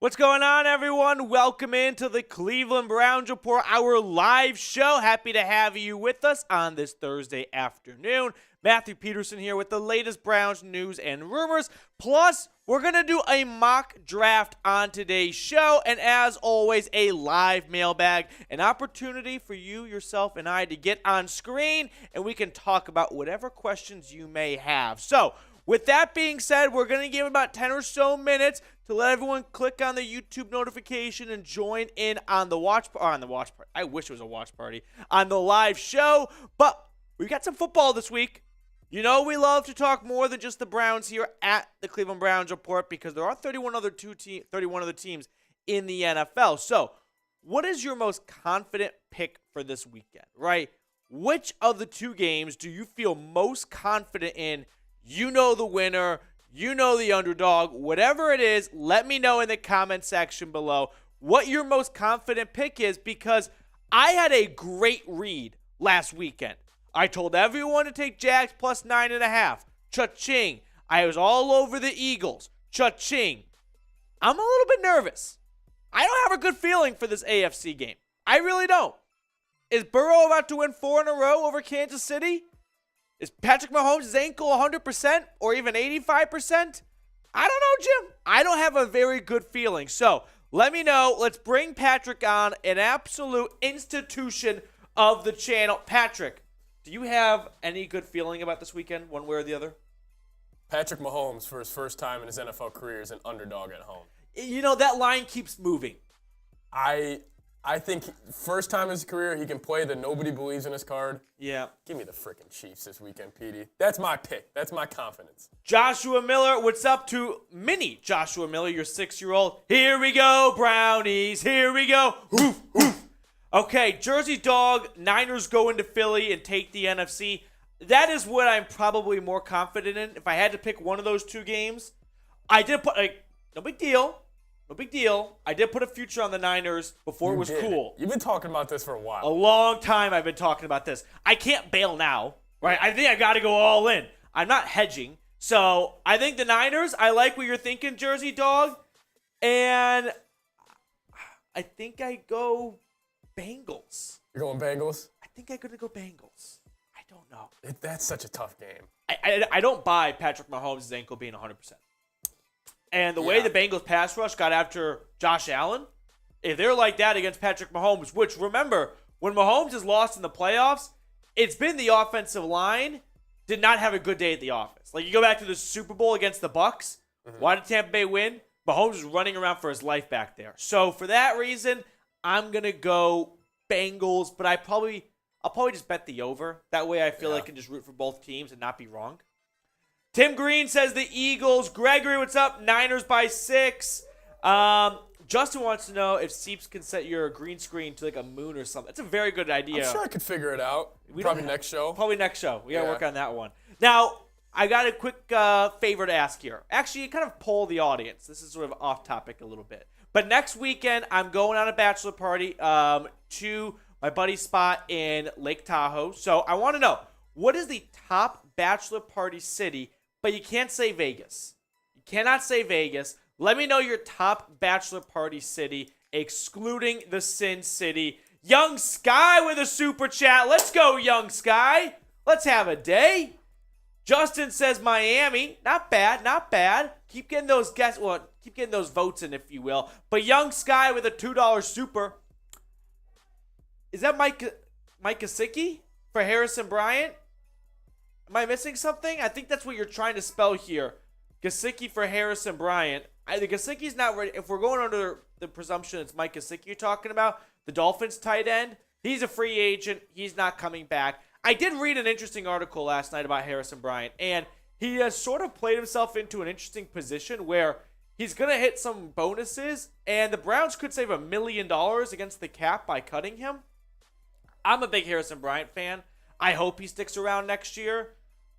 What's going on, everyone? Welcome into the Cleveland Browns Report, our live show. Happy to have you with us on this Thursday afternoon. Matthew Peterson here with the latest Browns news and rumors. Plus, we're going to do a mock draft on today's show. And as always, a live mailbag, an opportunity for you, yourself, and I to get on screen, and we can talk about whatever questions you may have. So, with that being said, we're going to give about 10 or so minutes to let everyone click on the YouTube notification and join in on the watch party. I wish it was a watch party on the live show, but we've got some football this week. You know we love to talk more than just the Browns here at the Cleveland Browns Report because there are 31 other teams in the NFL. So, what is your most confident pick for this weekend, right? Which of the two games do you feel most confident in? You know the winner, you know the underdog, whatever it is, let me know in the comment section below what your most confident pick is because I had a great read last weekend. I told everyone to take Jags plus 9.5. Cha-ching. I was all over the Eagles. Cha-ching. I'm a little bit nervous. I don't have a good feeling for this AFC game. I really don't. Is Burrow about to win 4 in a row over Kansas City? Is Patrick Mahomes' ankle 100% or even 85%? I don't know, Jim. I don't have a very good feeling. So let me know. Let's bring Patrick on, an absolute institution of the channel. Patrick, do you have any good feeling about this weekend, one way or the other? Patrick Mahomes, for his first time in his NFL career, is an underdog at home. You know, that line keeps moving. I think first time in his career, he can play the nobody believes in his card. Yeah. Give me the freaking Chiefs this weekend, Petey. That's my pick. That's my confidence. Joshua Miller, what's up to mini Joshua Miller, your 6-year-old? Here we go, Brownies. Here we go. Oof, oof. Okay, Jersey Dog, Niners go into Philly and take the NFC. That is what I'm probably more confident in. If I had to pick one of those two games, I did put, no big deal. No big deal. I did put a future on the Niners before it was cool. You've been talking about this for a while. A long time I've been talking about this. I can't bail now, right? I think I got to go all in. I'm not hedging. So I think the Niners, I like what you're thinking, Jersey Dog. And I think I go Bengals. You're going Bengals? I think I'm going to go Bengals. I don't know. That's such a tough game. I don't buy Patrick Mahomes' ankle being 100%. And the way the Bengals pass rush got after Josh Allen, if they're like that against Patrick Mahomes, which remember, when Mahomes is lost in the playoffs, it's been the offensive line did not have a good day at the office. Like you go back to the Super Bowl against the Bucs, why did Tampa Bay win? Mahomes was running around for his life back there. So for that reason, I'm gonna go Bengals, but I'll probably just bet the over. That way I feel I can just root for both teams and not be wrong. Tim Green says the Eagles. Gregory, what's up? Niners by 6. Justin wants to know if Seeps can set your green screen to like a moon or something. That's a very good idea. I'm sure I could figure it out. Probably next show. Probably next show. We got to work on that one. Now, I got a quick favor to ask here. Actually, kind of poll the audience. This is sort of off topic a little bit. But next weekend, I'm going on a bachelor party to my buddy's spot in Lake Tahoe. So I want to know, what is the top bachelor party city? But you can't say Vegas. You cannot say Vegas. Let me know your top bachelor party city, excluding the Sin City. Young Sky with a super chat. Let's go, Young Sky. Let's have a day. Justin says Miami. Not bad, not bad. Keep getting those keep getting those votes in, if you will. But Young Sky with a $2 super. Is that Mike Gesicki for Harrison Bryant? Am I missing something? I think that's what you're trying to spell here. Gesicki for Harrison Bryant. The Gesicki's not ready. If we're going under the presumption it's Mike Gesicki you're talking about, the Dolphins tight end, he's a free agent. He's not coming back. I did read an interesting article last night about Harrison Bryant, and he has sort of played himself into an interesting position where he's going to hit some bonuses, and the Browns could save $1 million against the cap by cutting him. I'm a big Harrison Bryant fan. I hope he sticks around next year.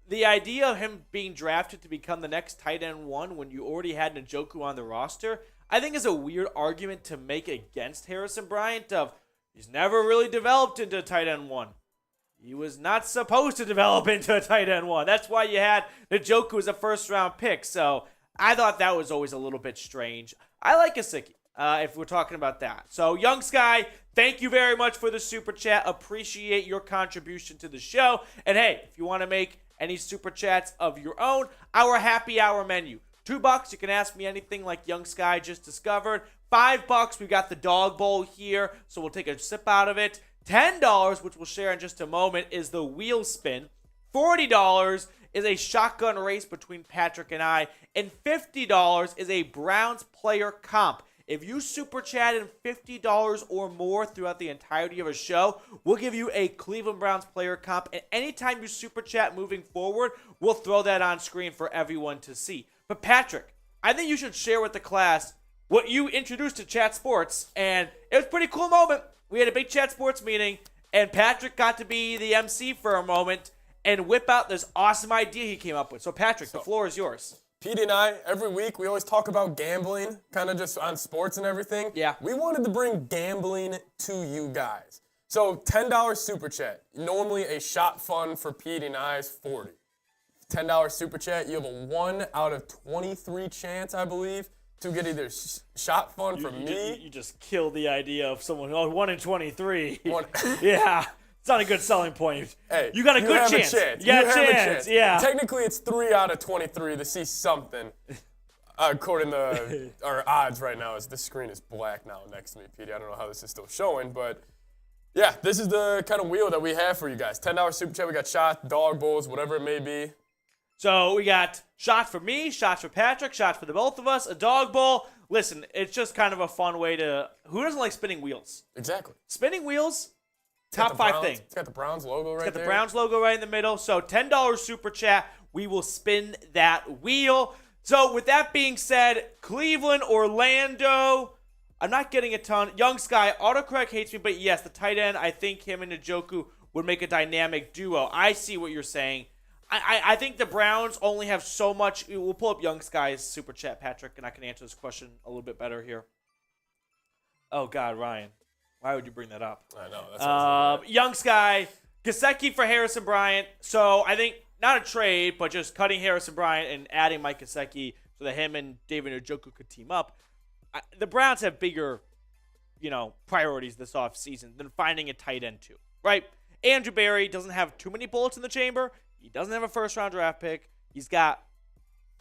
The idea of him being drafted to become the next tight end 1 when you already had Njoku on the roster, I think is a weird argument to make against Harrison Bryant of he's never really developed into a tight end 1. He was not supposed to develop into a tight end 1. That's why you had Njoku as a first-round pick. So I thought that was always a little bit strange. I like Gesicki, if we're talking about that. So, Young Sky, thank you very much for the super chat. Appreciate your contribution to the show. And hey, if you want to make any super chats of your own, our happy hour menu. $2, you can ask me anything like Young Sky just discovered. $5, we got the dog bowl here, so we'll take a sip out of it. $10, which we'll share in just a moment, is the wheel spin. $40 is a shotgun race between Patrick and I. And $50 is a Browns player comp. If you super chat in $50 or more throughout the entirety of a show, we'll give you a Cleveland Browns player comp. And anytime you super chat moving forward, we'll throw that on screen for everyone to see. But Patrick, I think you should share with the class what you introduced to Chat Sports. And it was a pretty cool moment. We had a big Chat Sports meeting, and Patrick got to be the MC for a moment and whip out this awesome idea he came up with. So, Patrick, the floor is yours. Petey and I, every week, we always talk about gambling, kind of just on sports and everything. Yeah. We wanted to bring gambling to you guys. So, $10 super chat. Normally, a shot fund for Petey and I is 40. $10 super chat, you have a 1 out of 23 chance, I believe, to get either shot fund from me. You just killed the idea of someone, 1 in 23. One, Yeah. It's not a good selling point. Hey, you got a good chance. You got a chance. Yeah. Technically, it's 3 out of 23 to see something. According to our odds right now, as this screen is black now next to me, Petey. I don't know how this is still showing, but yeah, this is the kind of wheel that we have for you guys. $10 super chat. We got shot, dog bowls, whatever it may be. So we got shots for me, shots for Patrick, shots for the both of us, a dog bowl. Listen, it's just kind of a fun way to. Who doesn't like spinning wheels? Exactly. Spinning wheels. Top 5 thing. It's got the Browns logo right there. It's got the Browns logo right in the middle. So $10 super chat. We will spin that wheel. So with that being said, Cleveland, Orlando. I'm not getting a ton. Young Sky, autocorrect hates me, but yes, the tight end, I think him and Njoku would make a dynamic duo. I see what you're saying. I think the Browns only have so much. We'll pull up Young Sky's super chat, Patrick, and I can answer this question a little bit better here. Oh, God, Ryan. Why would you bring that up? I know. That's Young Sky, Gesicki for Harrison Bryant. So I think not a trade, but just cutting Harrison Bryant and adding Mike Gesicki so that him and David Njoku could team up. The Browns have bigger, priorities this offseason than finding a tight end too, right? Andrew Berry doesn't have too many bullets in the chamber. He doesn't have a first-round draft pick. He's got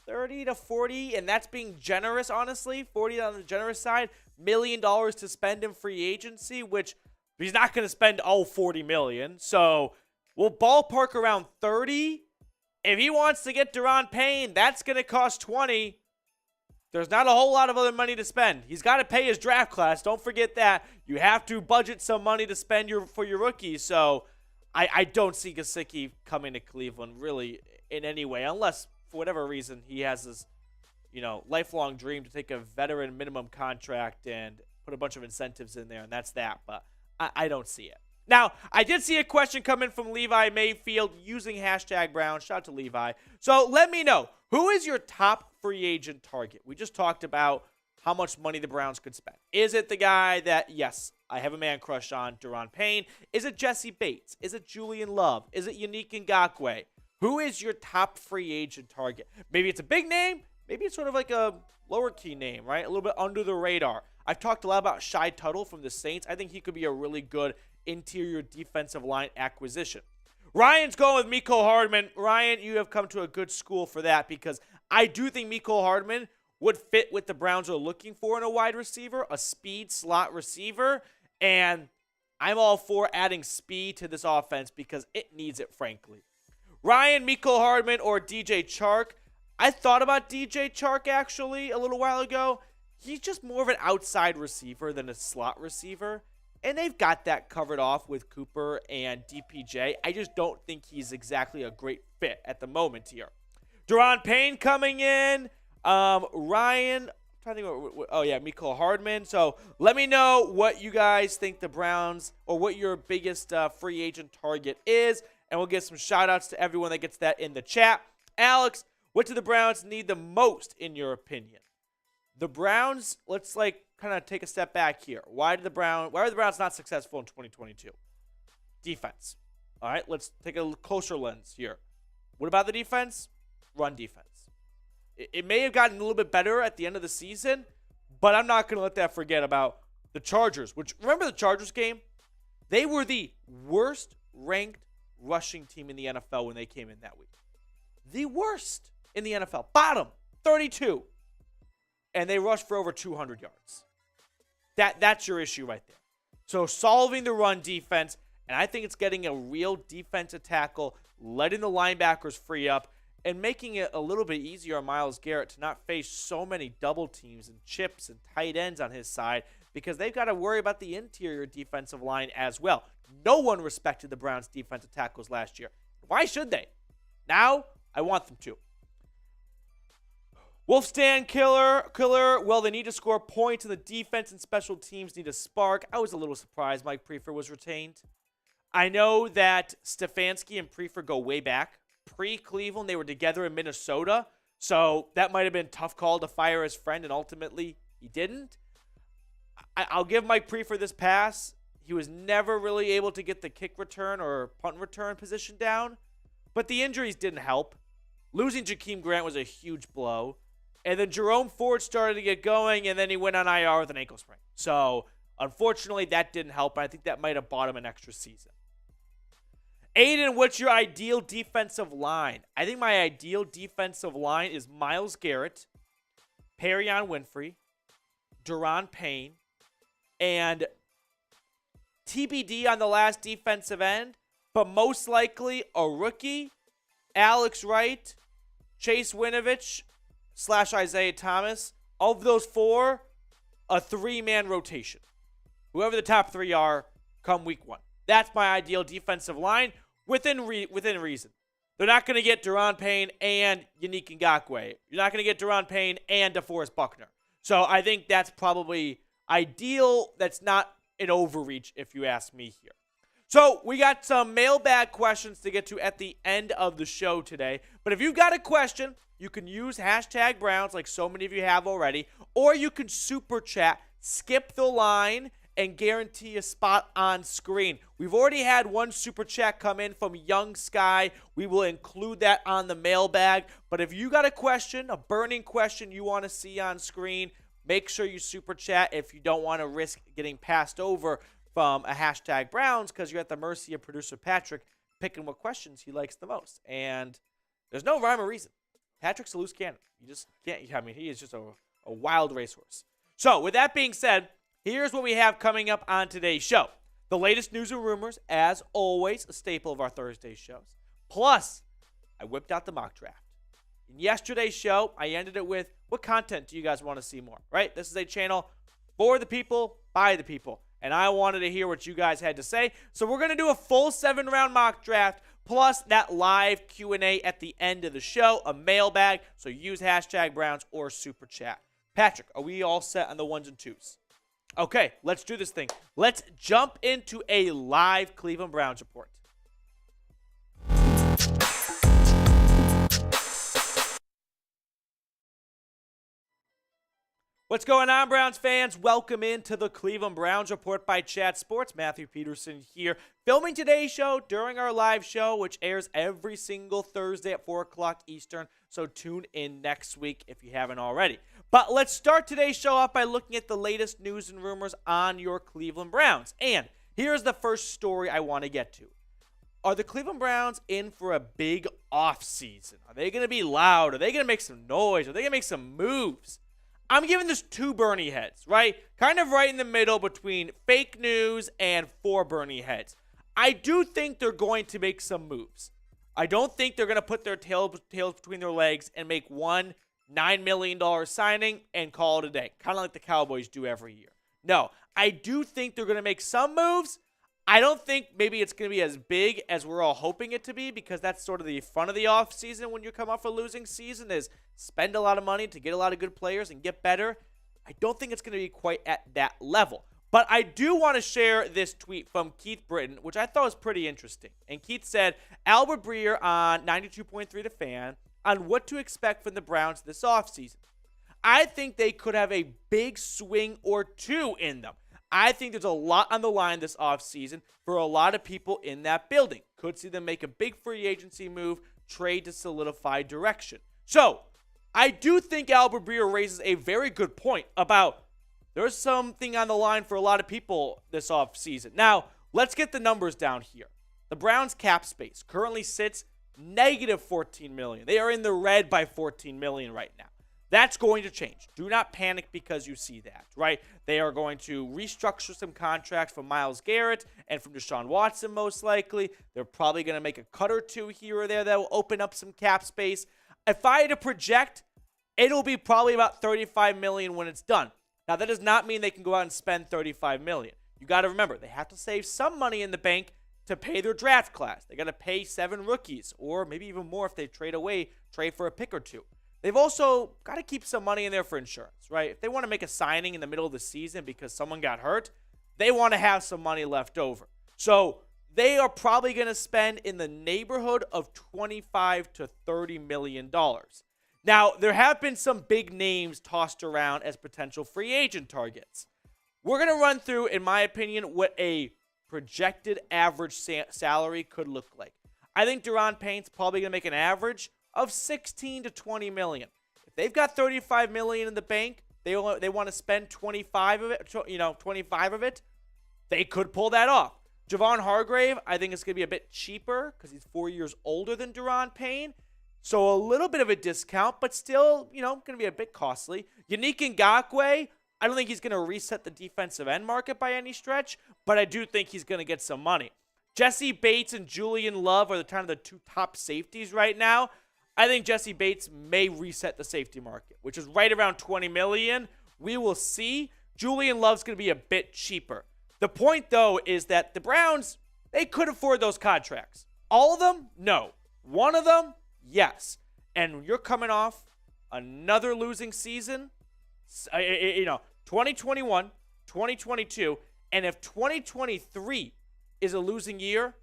30 to 40, and that's being generous, honestly. 40 on the generous side. $1 million to spend in free agency, which he's not going to spend all $40 million. So we'll ballpark around 30. If he wants to get Deron Payne, that's going to cost 20. There's not a whole lot of other money to spend. He's got to pay his draft class. Don't forget that. You have to budget some money to spend for your rookies. So I don't see Gesicki coming to Cleveland really in any way, unless for whatever reason he has this lifelong dream to take a veteran minimum contract and put a bunch of incentives in there, and that's that. But I don't see it. Now, I did see a question come in from Levi Mayfield using #Brown. Shout out to Levi. So let me know, who is your top free agent target? We just talked about how much money the Browns could spend. Is it the guy that, yes, I have a man crush on, Deron Payne? Is it Jesse Bates? Is it Julian Love? Is it Yannick Ngakoue? Who is your top free agent target? Maybe it's a big name. Maybe it's sort of like a lower key name, right? A little bit under the radar. I've talked a lot about Shai Tuttle from the Saints. I think he could be a really good interior defensive line acquisition. Ryan's going with Mecole Hardman. Ryan, you have come to a good school for that because I do think Mecole Hardman would fit what the Browns are looking for in a wide receiver, a speed slot receiver, and I'm all for adding speed to this offense because it needs it, frankly. Ryan, Mecole Hardman, or DJ Chark. I thought about DJ Chark, actually, a little while ago. He's just more of an outside receiver than a slot receiver, and they've got that covered off with Cooper and DPJ. I just don't think he's exactly a great fit at the moment here. Deron Payne coming in. Ryan, I'm trying to think Mecole Hardman. So let me know what you guys think the Browns, or what your biggest free agent target is, and we'll get some shout-outs to everyone that gets that in the chat. Alex, what do the Browns need the most, in your opinion? The Browns, let's kind of take a step back here. Why are the Browns not successful in 2022? Defense. All right, let's take a closer lens here. What about the defense? Run defense. It may have gotten a little bit better at the end of the season, But I'm not going to let that forget about the Chargers, which, remember the Chargers game? They were the worst ranked rushing team in the NFL when they came in that week. The worst in the NFL. Bottom, 32. And they rushed for over 200 yards. That's your issue right there. So solving the run defense, and I think it's getting a real defensive tackle, letting the linebackers free up, and making it a little bit easier on Myles Garrett to not face so many double teams and chips and tight ends on his side, because they've got to worry about the interior defensive line as well. No one respected the Browns' defensive tackles last year. Why should they? Now, I want them to. Wolfstand killer. Well, they need to score points, and the defense and special teams need a spark. I was a little surprised Mike Prefer was retained. I know that Stefanski and Prefer go way back. Pre-Cleveland, they were together in Minnesota, so that might have been a tough call to fire his friend, and ultimately he didn't. I'll give Mike Prefer this pass. He was never really able to get the kick return or punt return position down, but the injuries didn't help. Losing Jakeem Grant was a huge blow, and then Jerome Ford started to get going, and then he went on IR with an ankle sprain. So, unfortunately, that didn't help, and I think that might have bought him an extra season. Aiden, what's your ideal defensive line? I think my ideal defensive line is Myles Garrett, Perrion Winfrey, Daron Payne, and TBD on the last defensive end, but most likely a rookie, Alex Wright, Chase Winovich / Isaiah Thomas. Of those four, a three-man rotation. Whoever the top three are come week one. That's my ideal defensive line within reason. They're not going to get Daron Payne and Yannick Ngakoue. You're not going to get Daron Payne and DeForest Buckner. So I think that's probably ideal. That's not an overreach if you ask me here. So we got some mailbag questions to get to at the end of the show today. But if you've got a question, you can use hashtag Browns like so many of you have already, or you can super chat, skip the line, and guarantee a spot on screen. We've already had one super chat come in from Young Sky. We will include that on the mailbag. But if you got a question, a burning question you want to see on screen, make sure you super chat if you don't want to risk getting passed over from a hashtag Browns, because you're at the mercy of producer Patrick picking what questions he likes the most. And there's no rhyme or reason. Patrick's a loose cannon. You just can't. I mean, he is just a wild racehorse. So with that being said, here's what we have coming up on today's show. The latest news and rumors, as always, a staple of our Thursday shows. Plus, I whipped out the mock draft. In yesterday's show, I ended it with, what content do you guys want to see more? Right? This is a channel for the people, by the people. And I wanted to hear what you guys had to say. So we're going to do a full 7-round mock draft, plus that live Q&A at the end of the show, a mailbag. So use hashtag Browns or super chat. Patrick, are we all set on the ones and twos? Okay, let's do this thing. Let's jump into a live Cleveland Browns report. What's going on, Browns fans? Welcome into the Cleveland Browns Report by Chat Sports. Matthew Peterson here, filming today's show during our live show, which airs every single Thursday at 4 o'clock Eastern. So tune in next week if you haven't already. But let's start today's show off by looking at the latest news and rumors on your Cleveland Browns. And here's the first story I want to get to. Are the Cleveland Browns in for a big offseason? Are they going to be loud? Are they going to make some noise? Are they going to make some moves? I'm giving this two Bernie heads, right? Kind of right in the middle between fake news and four Bernie heads. I do think they're going to make some moves. I don't think they're going to put their tails between their legs and make one $9 million signing and call it a day, kind of like the Cowboys do every year. No, I do think they're going to make some moves. I don't think maybe it's going to be as big as we're all hoping it to be, because that's sort of the fun of the offseason when you come off a losing season, is spend a lot of money to get a lot of good players and get better. I don't think it's going to be quite at that level. But I do want to share this tweet from Keith Britton, which I thought was pretty interesting. And Keith said, Albert Breer on 92.3 The Fan on what to expect from the Browns this offseason. I think they could have a big swing or two in them. I think there's a lot on the line this offseason for a lot of people in that building. Could see them make a big free agency move, trade to solidify direction. So, I do think Albert Breer raises a very good point about there's something on the line for a lot of people this offseason. Now, let's get the numbers down here. The Browns' cap space currently sits negative $14 million. They are in the red by $14 million right now. That's going to change. Do not panic because you see that, right? They are going to restructure some contracts from Myles Garrett and from Deshaun Watson, most likely. They're probably going to make a cut or two here or there that will open up some cap space. If I had to project, it'll be probably about $35 million when it's done. Now, that does not mean they can go out and spend $35 million. You got to remember, they have to save some money in the bank to pay their draft class. They got to pay 7 rookies, or maybe even more if they trade for a pick or two. They've also got to keep some money in there for insurance, right? If they want to make a signing in the middle of the season because someone got hurt, they want to have some money left over. So they are probably going to spend in the neighborhood of $25 to $30 million. Now, there have been some big names tossed around as potential free agent targets. We're going to run through, in my opinion, what a projected average salary could look like. I think Daron Payne's probably going to make an average of $16 to $20 million. If they've got $35 million in the bank, they want to spend 25 of it, they could pull that off. Javon Hargrave, I think it's going to be a bit cheaper because he's 4 years older than Daron Payne. So a little bit of a discount, but still, going to be a bit costly. Yannick Ngakoue, I don't think he's going to reset the defensive end market by any stretch, but I do think he's going to get some money. Jesse Bates and Julian Love are the 2 top safeties right now. I think Jesse Bates may reset the safety market, which is right around $20 million. We will see. Julian Love's going to be a bit cheaper. The point, though, is that the Browns, they could afford those contracts. All of them? No. One of them? Yes. And you're coming off another losing season, 2021, 2022, and if 2023 is a losing year,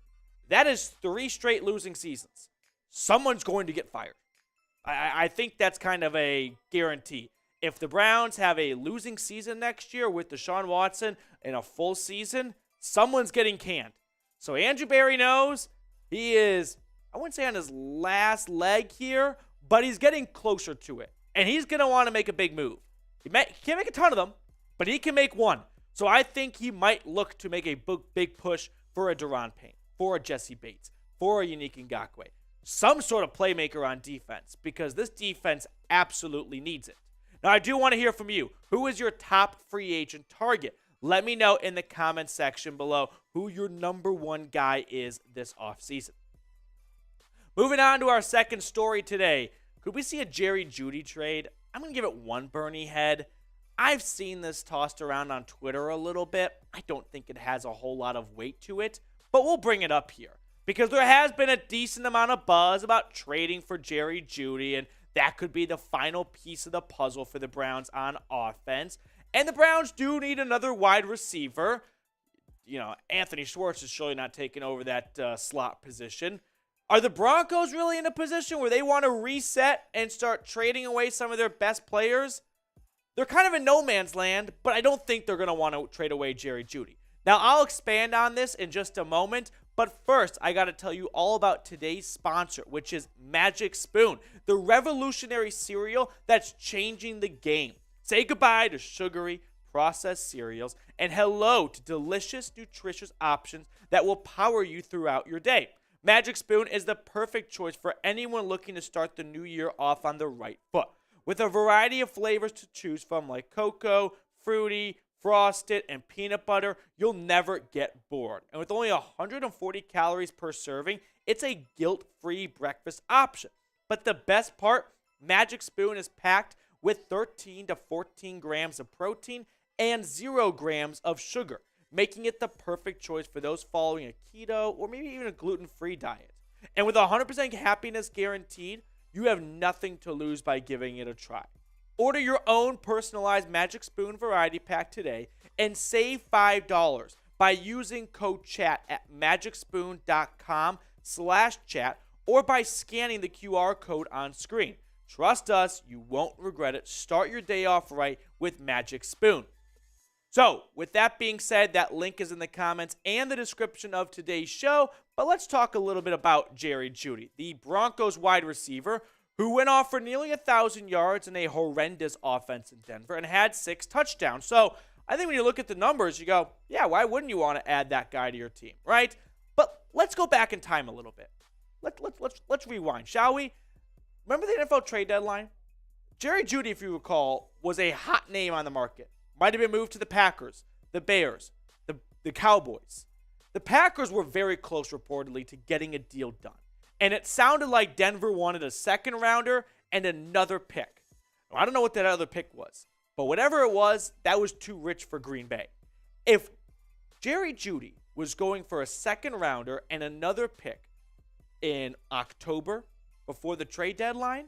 that is 3 straight losing seasons. Someone's going to get fired. I think that's kind of a guarantee. If the Browns have a losing season next year with Deshaun Watson in a full season, someone's getting canned. So Andrew Berry knows he is, I wouldn't say on his last leg here, but he's getting closer to it. And he's going to want to make a big move. He can't make a ton of them, but he can make one. So I think he might look to make a big push for a Daron Payne, for a Jesse Bates, for a Yannick Ngakoue. Some sort of playmaker on defense, because this defense absolutely needs it. Now, I do want to hear from you. Who is your top free agent target? Let me know in the comments section below who your number 1 guy is this offseason. Moving on to our second story today. Could we see a Jerry Jeudy trade? I'm going to give it 1 Bernie head. I've seen this tossed around on Twitter a little bit. I don't think it has a whole lot of weight to it, but we'll bring it up here. Because there has been a decent amount of buzz about trading for Jerry Jeudy, and that could be the final piece of the puzzle for the Browns on offense. And the Browns do need another wide receiver. Anthony Schwartz is surely not taking over that slot position. Are the Broncos really in a position where they want to reset and start trading away some of their best players? They're kind of in no man's land, but I don't think they're going to want to trade away Jerry Jeudy. Now, I'll expand on this in just a moment, but first, I got to tell you all about today's sponsor, which is Magic Spoon, the revolutionary cereal that's changing the game. Say goodbye to sugary, processed cereals, and hello to delicious, nutritious options that will power you throughout your day. Magic Spoon is the perfect choice for anyone looking to start the new year off on the right foot. With a variety of flavors to choose from like cocoa, fruity, frosted, and peanut butter, you'll never get bored. And with only 140 calories per serving, it's a guilt-free breakfast option. But the best part, Magic Spoon is packed with 13 to 14 grams of protein and 0 grams of sugar, making it the perfect choice for those following a keto or maybe even a gluten-free diet. And with 100% happiness guaranteed, you have nothing to lose by giving it a try. Order your own personalized Magic Spoon variety pack today and save $5 by using code CHAT at magicspoon.com/chat or by scanning the QR code on screen. Trust us, you won't regret it. Start your day off right with Magic Spoon. So, with that being said, that link is in the comments and the description of today's show. But let's talk a little bit about Jerry Jeudy, the Broncos wide receiver, who went off for nearly 1,000 yards in a horrendous offense in Denver and had 6 touchdowns. So I think when you look at the numbers, you go, yeah, why wouldn't you want to add that guy to your team, right? But let's go back in time a little bit. Let's rewind, shall we? Remember the NFL trade deadline? Jerry Jeudy, if you recall, was a hot name on the market. Might have been moved to the Packers, the Bears, the Cowboys. The Packers were very close, reportedly, to getting a deal done. And it sounded like Denver wanted a second rounder and another pick. I don't know what that other pick was, but whatever it was, that was too rich for Green Bay. If Jerry Jeudy was going for a second rounder and another pick in October before the trade deadline,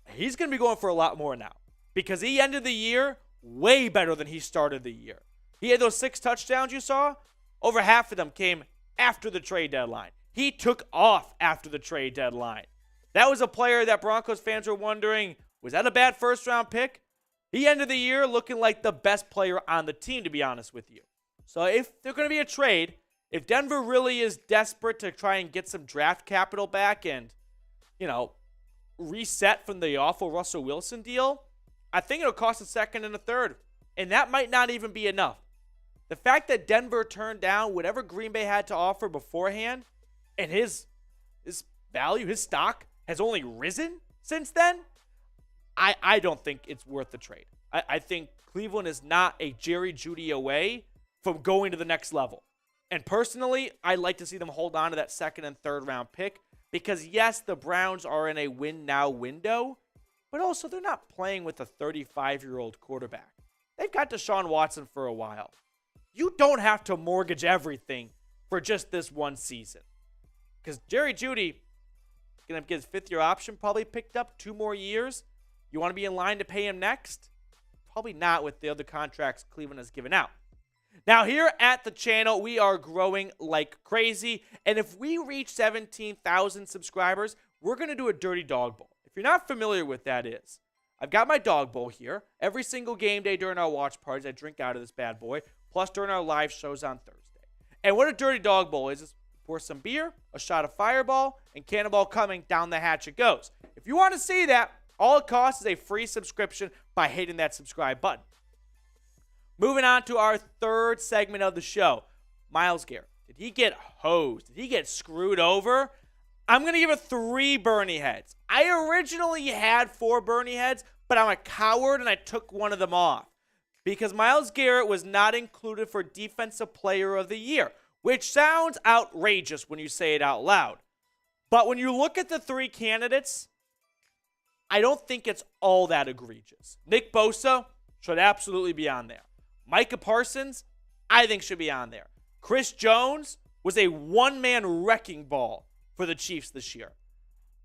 he's going to be going for a lot more now because he ended the year way better than he started the year. He had those 6 touchdowns you saw. Over half of them came after the trade deadline. He took off after the trade deadline. That was a player that Broncos fans were wondering, was that a bad first-round pick? He ended the year looking like the best player on the team, to be honest with you. So if there's going to be a trade, if Denver really is desperate to try and get some draft capital back and, reset from the awful Russell Wilson deal, I think it'll cost a second and a third. And that might not even be enough. The fact that Denver turned down whatever Green Bay had to offer beforehand, and his value, his stock, has only risen since then, I don't think it's worth the trade. I think Cleveland is not a Jerry Jeudy away from going to the next level. And personally, I'd like to see them hold on to that second and third round pick because, yes, the Browns are in a win-now window, but also they're not playing with a 35-year-old quarterback. They've got Deshaun Watson for a while. You don't have to mortgage everything for just this one season. Because Jerry Jeudy is going to get his 5th-year option probably picked up 2 more years. You want to be in line to pay him next? Probably not with the other contracts Cleveland has given out. Now, here at the channel, we are growing like crazy. And if we reach 17,000 subscribers, we're going to do a Dirty Dog Bowl. If you're not familiar with that is, I've got my dog bowl here. Every single game day during our watch parties, I drink out of this bad boy. Plus during our live shows on Thursday. And what a Dirty Dog Bowl is pour some beer, a shot of Fireball, and Cannonball coming down the hatch it goes. If you want to see that, all it costs is a free subscription by hitting that subscribe button. Moving on to our third segment of the show. Myles Garrett. Did he get hosed? Did he get screwed over? I'm going to give it 3 Bernie heads. I originally had 4 Bernie heads, but I'm a coward and I took one of them off. Because Myles Garrett was not included for Defensive Player of the Year, which sounds outrageous when you say it out loud. But when you look at the 3 candidates, I don't think it's all that egregious. Nick Bosa should absolutely be on there. Micah Parsons, I think should be on there. Chris Jones was a one-man wrecking ball for the Chiefs this year.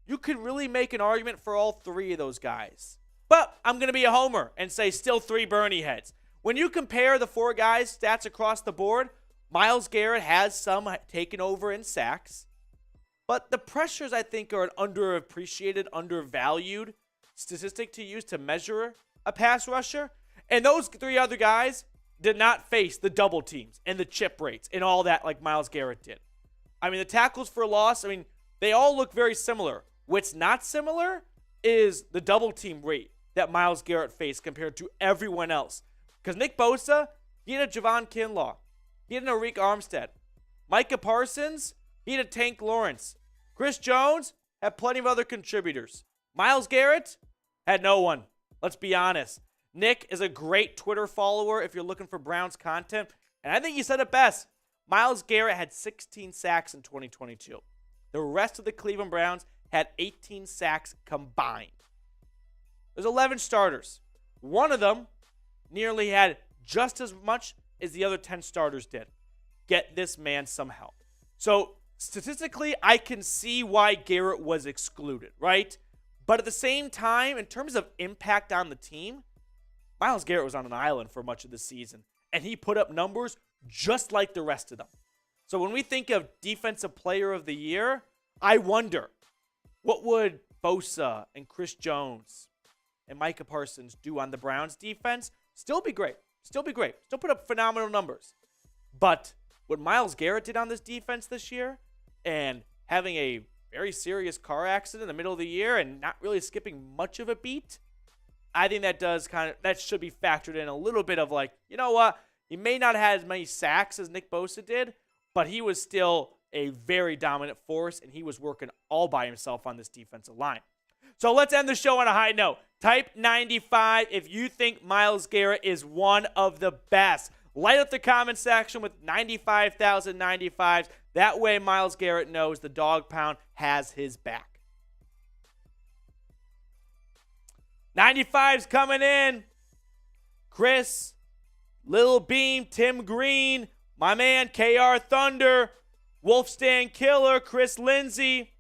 You could really make an argument for all 3 of those guys. But I'm going to be a homer and say still 3 Bernie heads. When you compare the 4 guys' stats across the board, Myles Garrett has some taken over in sacks. But the pressures, I think, are an underappreciated, undervalued statistic to use to measure a pass rusher. And those 3 other guys did not face the double teams and the chip rates and all that like Myles Garrett did. I mean, the tackles for loss, they all look very similar. What's not similar is the double team rate that Myles Garrett faced compared to everyone else. Because Nick Bosa, he had a Javon Kinlaw. He had an Arik Armstead. Micah Parsons, he had a Tank Lawrence. Chris Jones had plenty of other contributors. Myles Garrett had no one. Let's be honest. Nick is a great Twitter follower if you're looking for Browns content. And I think he said it best. Myles Garrett had 16 sacks in 2022. The rest of the Cleveland Browns had 18 sacks combined. There's 11 starters. One of them nearly had just as much as the other 10 starters did. Get this man some help. So statistically, I can see why Garrett was excluded, right? But at the same time, in terms of impact on the team, Myles Garrett was on an island for much of the season, and he put up numbers just like the rest of them. So when we think of Defensive Player of the Year, I wonder, what would Bosa and Chris Jones and Micah Parsons do on the Browns defense? Still be great. Still put up phenomenal numbers. But what Myles Garrett did on this defense this year and having a very serious car accident in the middle of the year and not really skipping much of a beat. I think that should be factored in a little bit of like, you know what? He may not have as many sacks as Nick Bosa did, but he was still a very dominant force, and he was working all by himself on this defensive line. So let's end the show on a high note. Type 95 if you think Myles Garrett is one of the best. Light up the comment section with 95,000 95s. That way Myles Garrett knows the dog pound has his back. 95's coming in. Chris, Lil Beam, Tim Green, my man KR Thunder, Wolfstand Killer, Chris Lindsay.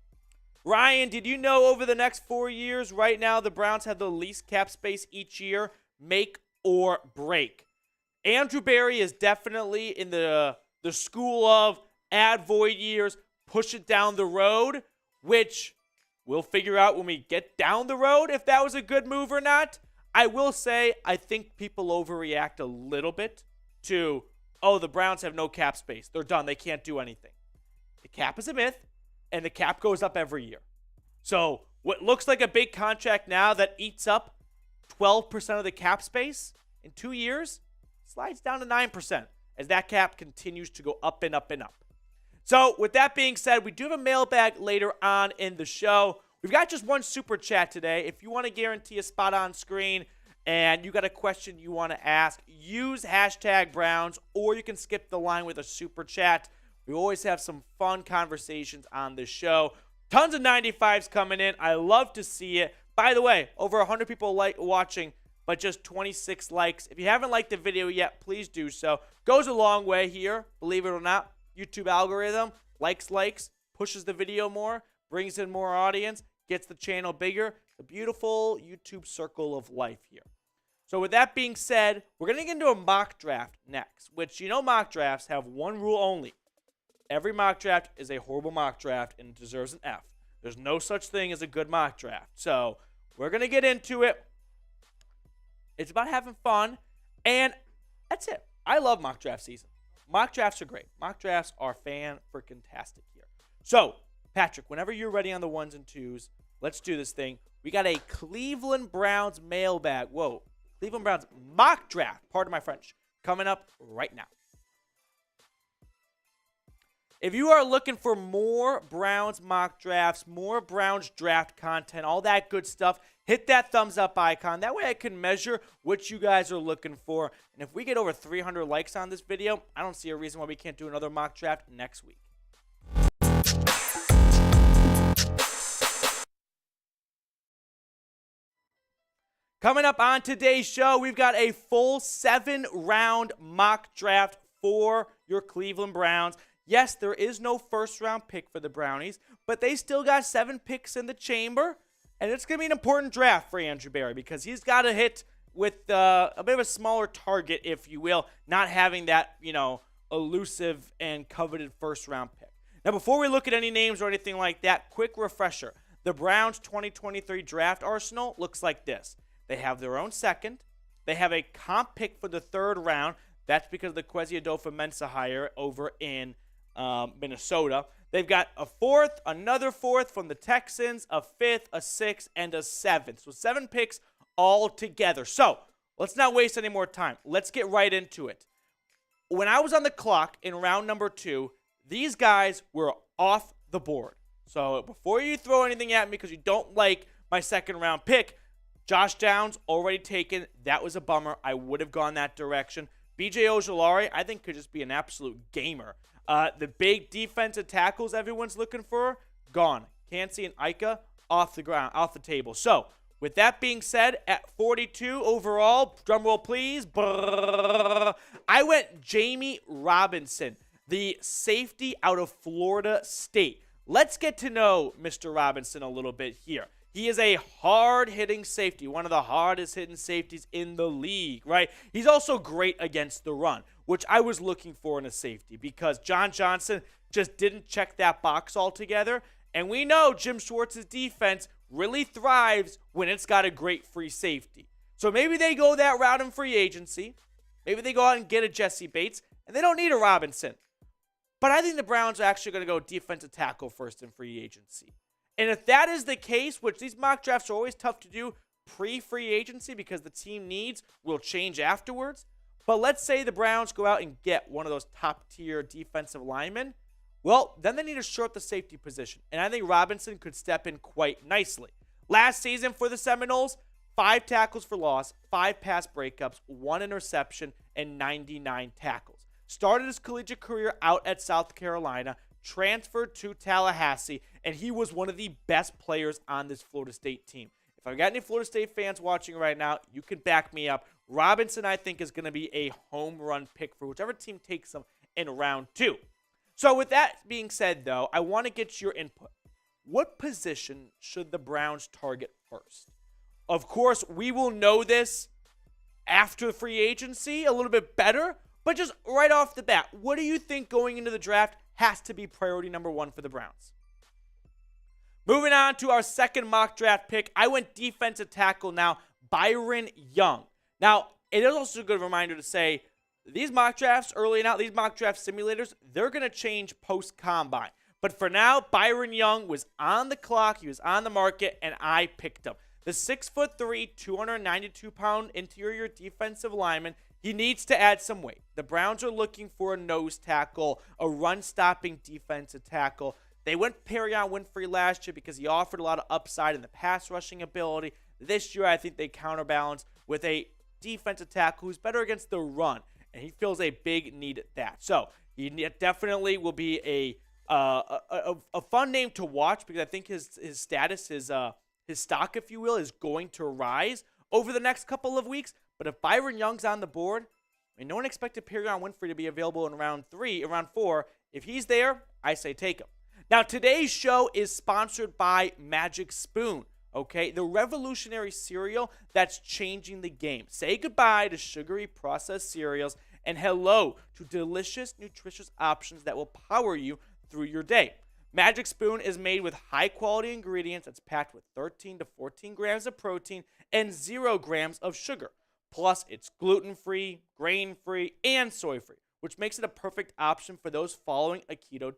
Ryan, did you know over the next 4 years, right now, the Browns have the least cap space each year? Make or break. Andrew Berry is definitely in the school of add void years, push it down the road, which we'll figure out when we get down the road if that was a good move or not. I will say I think people overreact a little bit to, oh, the Browns have no cap space. They're done. They can't do anything. The cap is a myth, and the cap goes up every year. So what looks like a big contract now that eats up 12% of the cap space in 2 years slides down to 9% as that cap continues to go up and up and up. So with that being said, we do have a mailbag later on in the show. We've got just one super chat today. If you want to guarantee a spot on screen and you got a question you want to ask, use hashtag Browns, or you can skip the line with a super chat. We always have some fun conversations on this show. Tons of 95s coming in. I love to see it. By the way, over 100 people watching, but just 26 likes. If you haven't liked the video yet, please do so. Goes a long way here, believe it or not. YouTube algorithm, likes, pushes the video more, brings in more audience, gets the channel bigger. The beautiful YouTube circle of life here. So with that being said, we're going to get into a mock draft next, which, you know, mock drafts have one rule only. Every mock draft is a horrible mock draft and deserves an F. There's no such thing as a good mock draft. So we're going to get into it. It's about having fun, and that's it. I love mock draft season. Mock drafts are great. Mock drafts are fan-freaking-tastic here. So, Patrick, whenever you're ready on the ones and twos, let's do this thing. We got a Cleveland Browns mailbag. Whoa. Cleveland Browns mock draft, pardon my French, coming up right now. If you are looking for more Browns mock drafts, more Browns draft content, all that good stuff, hit that thumbs up icon. That way I can measure what you guys are looking for. And if we get over 300 likes on this video, I don't see a reason why we can't do another mock draft next week. Coming up on today's show, we've got a full 7-round mock draft for your Cleveland Browns. Yes, there is no first-round pick for the Brownies, but they still got 7 picks in the chamber, and it's going to be an important draft for Andrew Berry because he's got to hit with a bit of a smaller target, if you will, not having that, elusive and coveted first-round pick. Now, before we look at any names or anything like that, quick refresher. The Browns' 2023 draft arsenal looks like this. They have their own second. They have a comp pick for the 3rd round. That's because of the Kwesi Adolfo-Mensah hire over in Minnesota. They've got a 4th, another 4th from the Texans, a 5th, a 6th, and a 7th. So 7 picks all together. So let's not waste any more time. Let's get right into it. When I was on the clock in round number 2, these guys were off the board. So before you throw anything at me because you don't like my 2nd round pick, Josh Downs already taken. That was a bummer. I would have gone that direction. B.J. Ojulari, I think, could just be an absolute gamer. The big defensive tackles everyone's looking for, gone. Cansey and Ika off the table. So, with that being said, at 42 overall, drumroll please, I went Jamie Robinson, the safety out of Florida State. Let's get to know Mr. Robinson a little bit here. He is a hard-hitting safety, one of the hardest-hitting safeties in the league, right? He's also great against the run, which I was looking for in a safety because John Johnson just didn't check that box altogether. And we know Jim Schwartz's defense really thrives when it's got a great free safety. So maybe they go that route in free agency. Maybe they go out and get a Jesse Bates, and they don't need a Robinson. But I think the Browns are actually going to go defensive tackle first in free agency. And if that is the case, which these mock drafts are always tough to do pre-free agency because the team needs will change afterwards. But let's say the Browns go out and get one of those top-tier defensive linemen. Well, then they need to shore up the safety position. And I think Robinson could step in quite nicely. Last season for the Seminoles, 5 tackles for loss, 5 pass breakups, 1 interception, and 99 tackles. Started his collegiate career out at South Carolina, transferred to Tallahassee, and he was one of the best players on this Florida State team. If I've got any Florida State fans watching right now, you can back me up. Robinson, I think, is going to be a home run pick for whichever team takes him in round 2. So with that being said, though, I want to get your input. What position should the Browns target first? Of course, we will know this after free agency a little bit better, but just right off the bat, what do you think going into the draft has to be priority number 1 for the Browns? Moving on to our second mock draft pick, I went defensive tackle now, Byron Young. Now, it is also a good reminder to say, these mock drafts early and out, these mock draft simulators, they're going to change post-combine. But for now, Byron Young was on the clock, he was on the market, and I picked him. The 6'3", 292-pound interior defensive lineman, he needs to add some weight. The Browns are looking for a nose tackle, a run-stopping defensive tackle. They went Perion Winfrey last year because he offered a lot of upside in the pass rushing ability. This year, I think they counterbalance with a defensive tackle who's better against the run, and he feels a big need at that. So he definitely will be a fun name to watch because I think his status, his stock, if you will, is going to rise over the next couple of weeks. But if Byron Young's on the board, I mean, no one expected Perion Winfrey to be available in round 4. If he's there, I say take him. Now, today's show is sponsored by Magic Spoon. Okay, the revolutionary cereal that's changing the game. Say goodbye to sugary processed cereals and hello to delicious, nutritious options that will power you through your day. Magic Spoon is made with high-quality ingredients that's packed with 13 to 14 grams of protein and 0 grams of sugar. Plus, it's gluten-free, grain-free, and soy-free, which makes it a perfect option for those following a keto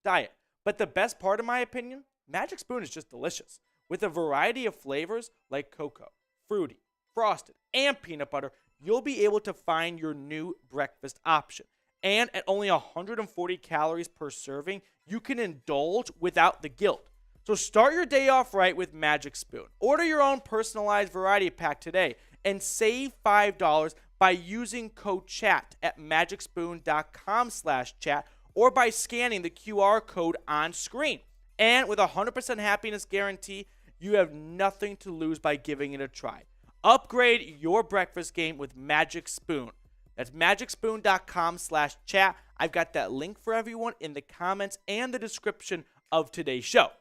diet. But the best part, in my opinion, Magic Spoon is just delicious. With a variety of flavors like cocoa, fruity, frosted, and peanut butter, you'll be able to find your new breakfast option. And at only 140 calories per serving, you can indulge without the guilt. So start your day off right with Magic Spoon. Order your own personalized variety pack today and save $5 by using code CHAT at magicspoon.com/chat or by scanning the QR code on screen. And with a 100% happiness guarantee, you have nothing to lose by giving it a try. Upgrade your breakfast game with Magic Spoon. That's magicspoon.com/chat. I've got that link for everyone in the comments and the description of today's show.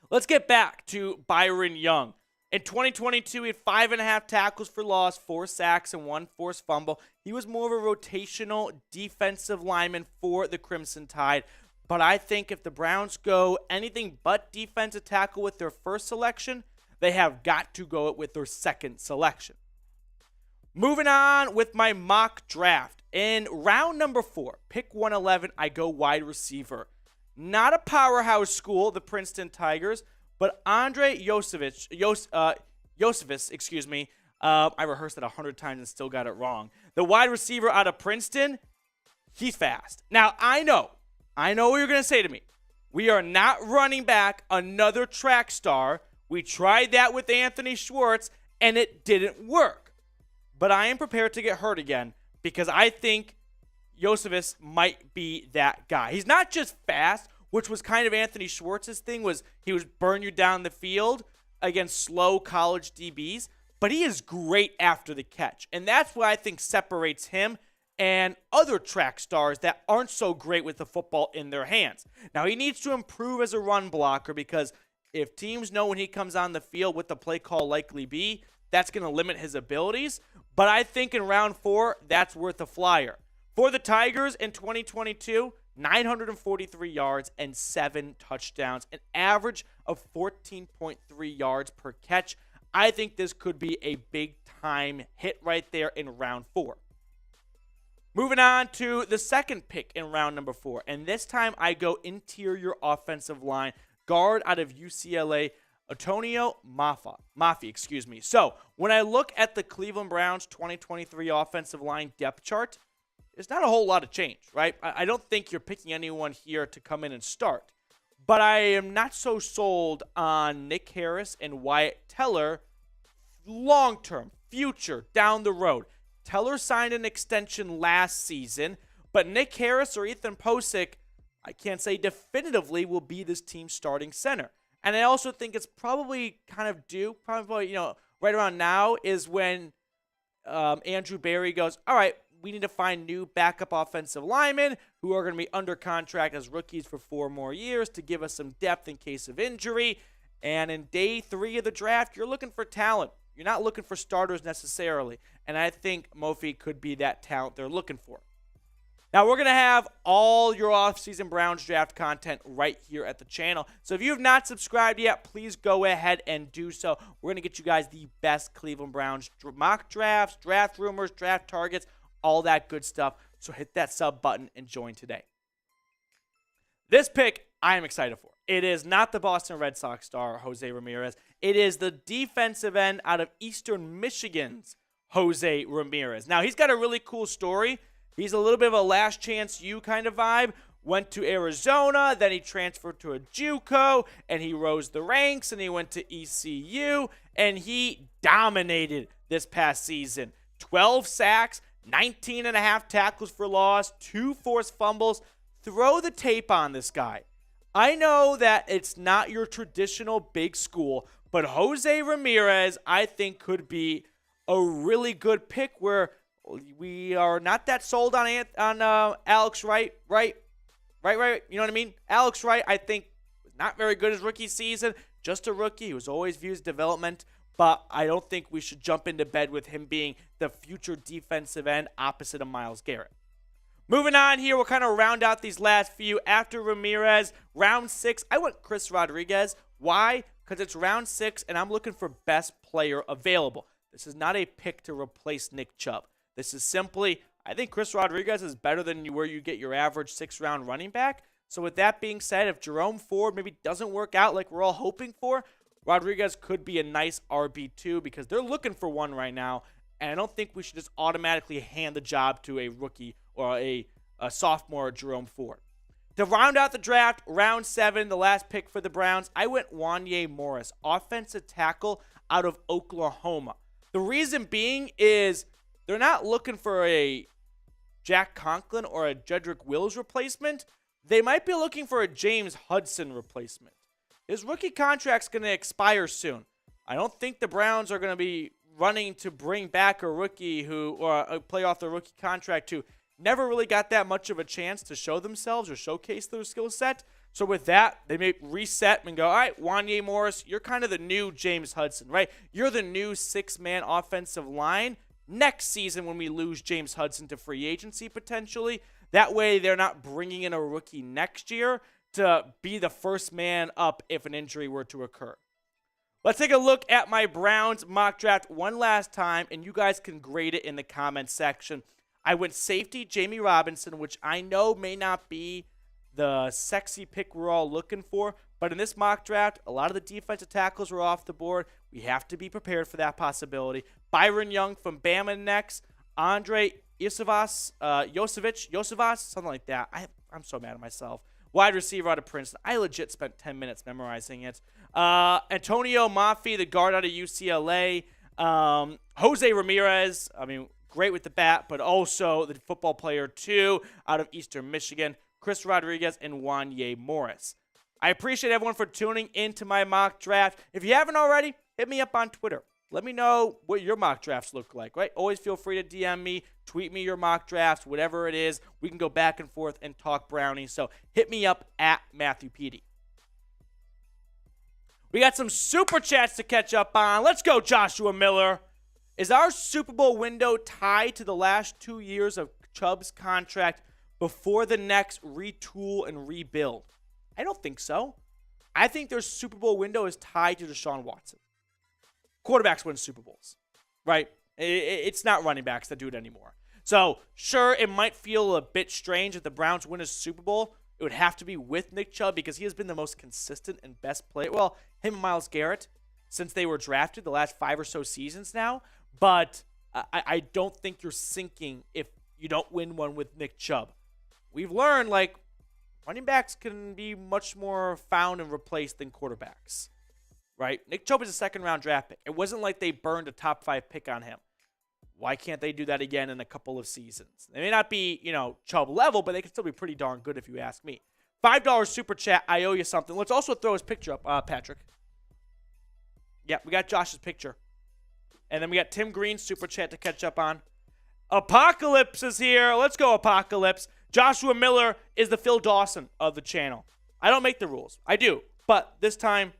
Let's get back to Byron Young. In 2022, he had 5.5 tackles for loss, 4 sacks, and 1 forced fumble. He was more of a rotational defensive lineman for the Crimson Tide. But I think if the Browns go anything but defensive tackle with their first selection, they have got to go with their second selection. Moving on with my mock draft. In round number 4, pick 111, I go wide receiver. Not a powerhouse school, the Princeton Tigers, but Andre Joseph, I rehearsed it 100 times and still got it wrong. The wide receiver out of Princeton, he's fast. Now, I know what you're going to say to me. We are not running back another track star. We tried that with Anthony Schwartz, and it didn't work. But I am prepared to get hurt again because I think Josephus might be that guy. He's not just fast, which was kind of Anthony Schwartz's thing, was he was burn you down the field against slow college DBs, but he is great after the catch. And that's what I think separates him and other track stars that aren't so great with the football in their hands. Now, he needs to improve as a run blocker because if teams know when he comes on the field what the play call likely be, that's going to limit his abilities. But I think in round 4, that's worth a flyer. For the Tigers in 2022, 943 yards and 7 touchdowns, an average of 14.3 yards per catch. I think this could be a big-time hit right there in round 4. Moving on to the second pick in round number 4, and this time I go interior offensive line, guard out of UCLA, Antonio Mafi. So when I look at the Cleveland Browns 2023 offensive line depth chart, there's not a whole lot of change, right? I don't think you're picking anyone here to come in and start. But I am not so sold on Nick Harris and Wyatt Teller long-term, future, down the road. Teller signed an extension last season, but Nick Harris or Ethan Posick, I can't say definitively, will be this team's starting center. And I also think it's probably kind of due, right around now is when Andrew Berry goes, all right, we need to find new backup offensive linemen who are going to be under contract as rookies for 4 more years to give us some depth in case of injury. And in day 3 of the draft, you're looking for talent. You're not looking for starters necessarily. And I think Mofi could be that talent they're looking for. Now, we're going to have all your offseason Browns draft content right here at the channel. So if you have not subscribed yet, please go ahead and do so. We're going to get you guys the best Cleveland Browns mock drafts, draft rumors, draft targets, all that good stuff. So hit that sub button and join today. This pick I am excited for. It is not the Boston Red Sox star, Jose Ramirez. It is the defensive end out of Eastern Michigan's Jose Ramirez. Now, he's got a really cool story. He's a little bit of a last chance you kind of vibe. Went to Arizona, then he transferred to a JUCO, and he rose the ranks, and he went to ECU, and he dominated this past season. 12 sacks, 19 and a half tackles for loss, 2 forced fumbles. Throw the tape on this guy. I know that it's not your traditional big school, but Jose Ramirez, I think, could be a really good pick where we are not that sold on Alex Wright, right? You know what I mean? Alex Wright, I think, was not very good his rookie season. Just a rookie. He was always viewed as development. But I don't think we should jump into bed with him being the future defensive end opposite of Myles Garrett. Moving on here, we'll kind of round out these last few. After Ramirez, round 6, I went Chris Rodriguez. Why? Because it's round 6, and I'm looking for best player available. This is not a pick to replace Nick Chubb. This is simply, I think Chris Rodriguez is better than where you get your average 6th-round running back. So with that being said, if Jerome Ford maybe doesn't work out like we're all hoping for, Rodriguez could be a nice RB2 because they're looking for one right now, and I don't think we should just automatically hand the job to a rookie or a sophomore Jerome Ford. To round out the draft, round 7, the last pick for the Browns, I went Wanya Morris, offensive tackle out of Oklahoma. The reason being is they're not looking for a Jack Conklin or a Jedrick Wills replacement. They might be looking for a James Hudson replacement. His rookie contract's going to expire soon. I don't think the Browns are going to be running to bring back a rookie or play off the rookie contract who never really got that much of a chance to show themselves or showcase their skill set. So with that, they may reset and go, all right, Wanya Morris, you're kind of the new James Hudson, right? You're the new 6-man offensive line. Next season when we lose James Hudson to free agency potentially, that way they're not bringing in a rookie next year to be the first man up if an injury were to occur. Let's take a look at my Browns mock draft one last time, and you guys can grade it in the comments section. I went safety Jamie Robinson, which I know may not be the sexy pick we're all looking for, but in this mock draft, a lot of the defensive tackles were off the board. We have to be prepared for that possibility. Byron Young from Bama next. Andre Yosevich, something like that. I'm so mad at myself. Wide receiver out of Princeton. I legit spent 10 minutes memorizing it. Antonio Mafi, the guard out of UCLA. Jose Ramirez, great with the bat, but also the football player too, out of Eastern Michigan. Chris Rodriguez and Wanya Morris. I appreciate everyone for tuning into my mock draft. If you haven't already, hit me up on Twitter. Let me know what your mock drafts look like, right? Always feel free to DM me, tweet me your mock drafts, whatever it is. We can go back and forth and talk brownies. So hit me up at Matthew Petey. We got some super chats to catch up on. Let's go, Joshua Miller. Is our Super Bowl window tied to the last 2 years of Chubb's contract before the next retool and rebuild? I don't think so. I think their Super Bowl window is tied to Deshaun Watson. Quarterbacks win Super Bowls, right? It's not running backs that do it anymore. So, sure, it might feel a bit strange if the Browns win a Super Bowl. it would have to be with Nick Chubb because he has been the most consistent and best player. Well, him and Myles Garrett since they were drafted the last 5 or so seasons now. But I don't think you're sinking if you don't win one with Nick Chubb. We've learned, like, running backs can be much more found and replaced than quarterbacks, right? Nick Chubb is a second-round draft pick. It wasn't like they burned a top 5 pick on him. Why can't they do that again in a couple of seasons? They may not be, Chubb level, but they can still be pretty darn good if you ask me. $5 super chat. I owe you something. Let's also throw his picture up, Patrick. Yeah, we got Josh's picture. And then we got Tim Green's super chat to catch up on. Apocalypse is here. Let's go, Apocalypse. Joshua Miller is the Phil Dawson of the channel. I don't make the rules. I do. But this time,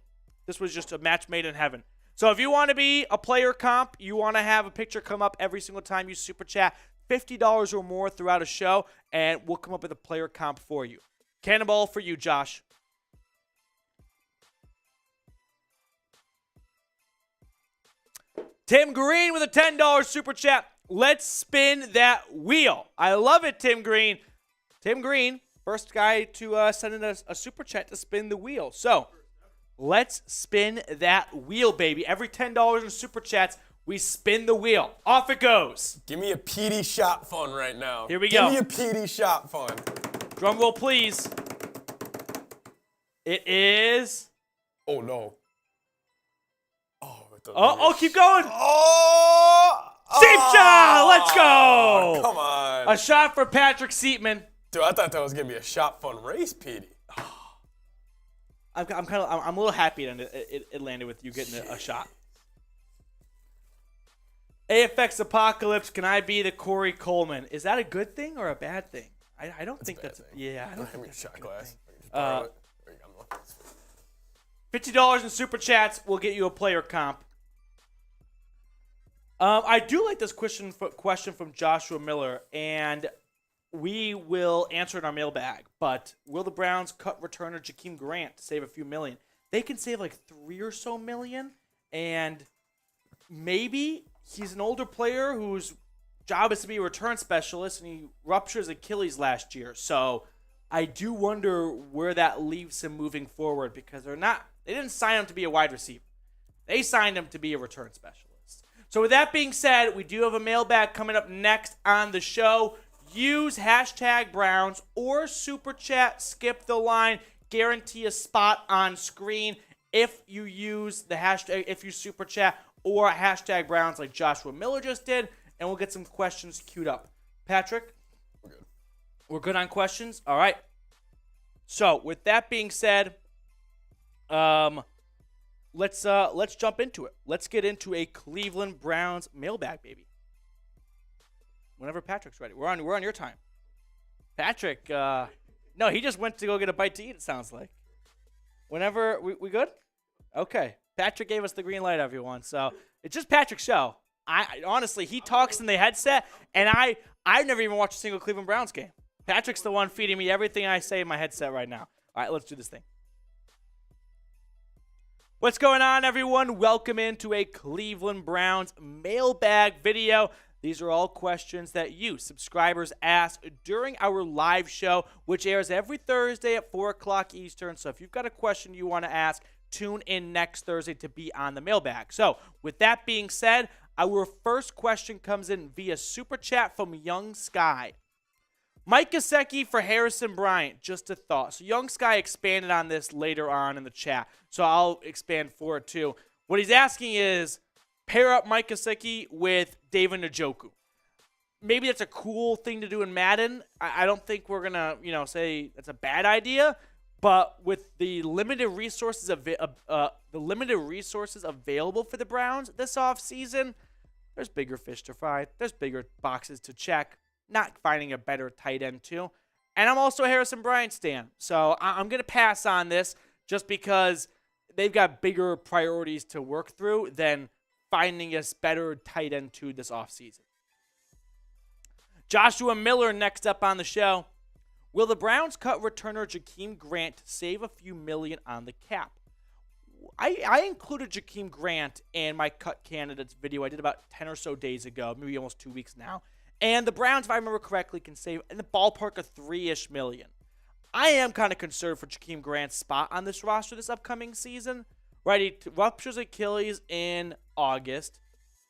this was just a match made in heaven. So if you want to be a player comp, you want to have a picture come up every single time you super chat, $50 or more throughout a show, and we'll come up with a player comp for you. Cannonball for you, Josh. Tim Green with a $10 super chat. Let's spin that wheel. I love it, Tim Green. Tim Green, first guy to send in a super chat to spin the wheel. So let's spin that wheel, baby. Every $10 in super chats, we spin the wheel. Off it goes. Give me a PD shot fun right now. Here we go. Give me a PD shot fun. Drum roll, please. It is. Oh, no. Oh, keep going. Oh! Deep shot. Let's go. Come on. A shot for Patrick Seatman. Dude, I thought that was going to be a shot fun race, PD. I'm a little happy that it landed with you getting a shot. AFX Apocalypse, can I be the Corey Coleman? Is that a good thing or a bad thing? I don't think that's. Yeah, I don't think that's a shot glass. $50 in super chats will get you a player comp. I do like this question from Joshua Miller, and we will answer it in our mailbag. But will the Browns cut returner Jakeem Grant to save a few million? They can save like $3 or so million, and maybe he's an older player whose job is to be a return specialist, and he ruptures Achilles last year. So I do wonder where that leaves him moving forward because they didn't sign him to be a wide receiver. They signed him to be a return specialist. So with that being said, we do have a mailbag coming up next on the show. Use hashtag Browns or super chat, skip the line, guarantee a spot on screen if you use the hashtag, if you super chat or hashtag Browns like Joshua Miller just did, and we'll get some questions queued up. Patrick? We're good. We're good on questions? All right. So with that being said, let's jump into it. Let's get into a Cleveland Browns mailbag, baby. Whenever Patrick's ready. We're on your time. Patrick, no, he just went to go get a bite to eat, it sounds like. Whenever, we good? Okay. Patrick gave us the green light, everyone. So it's just Patrick's show. Honestly, he talks in the headset, and I've never even watched a single Cleveland Browns game. Patrick's the one feeding me everything I say in my headset right now. All right, let's do this thing. What's going on, everyone? Welcome into a Cleveland Browns mailbag video. These are all questions that you, subscribers, ask during our live show, which airs every Thursday at 4 o'clock Eastern. So if you've got a question you want to ask, tune in next Thursday to be on the mailbag. So with that being said, our first question comes in via Super Chat from Young Sky. Mike Gesicki for Harrison Bryant, just a thought. So Young Sky expanded on this later on in the chat, so I'll expand for it too. What he's asking is, pair up Mike Gesicki with David Njoku. Maybe that's a cool thing to do in Madden. I don't think we're going to, say that's a bad idea, but with the limited resources available for the Browns this offseason, there's bigger fish to fry. There's bigger boxes to check. Not finding a better tight end, too. And I'm also a Harrison Bryant stan. So I'm going to pass on this just because they've got bigger priorities to work through than finding a better tight end, too, this offseason. Joshua Miller next up on the show. Will the Browns cut returner Jakeem Grant to save a few million on the cap? I included Jakeem Grant in my cut candidates video I did about 10 or so days ago, maybe almost 2 weeks now. And the Browns, if I remember correctly, can save in the ballpark of $3-ish million. I am kind of concerned for Jakeem Grant's spot on this roster this upcoming season. Right, he ruptures Achilles in August.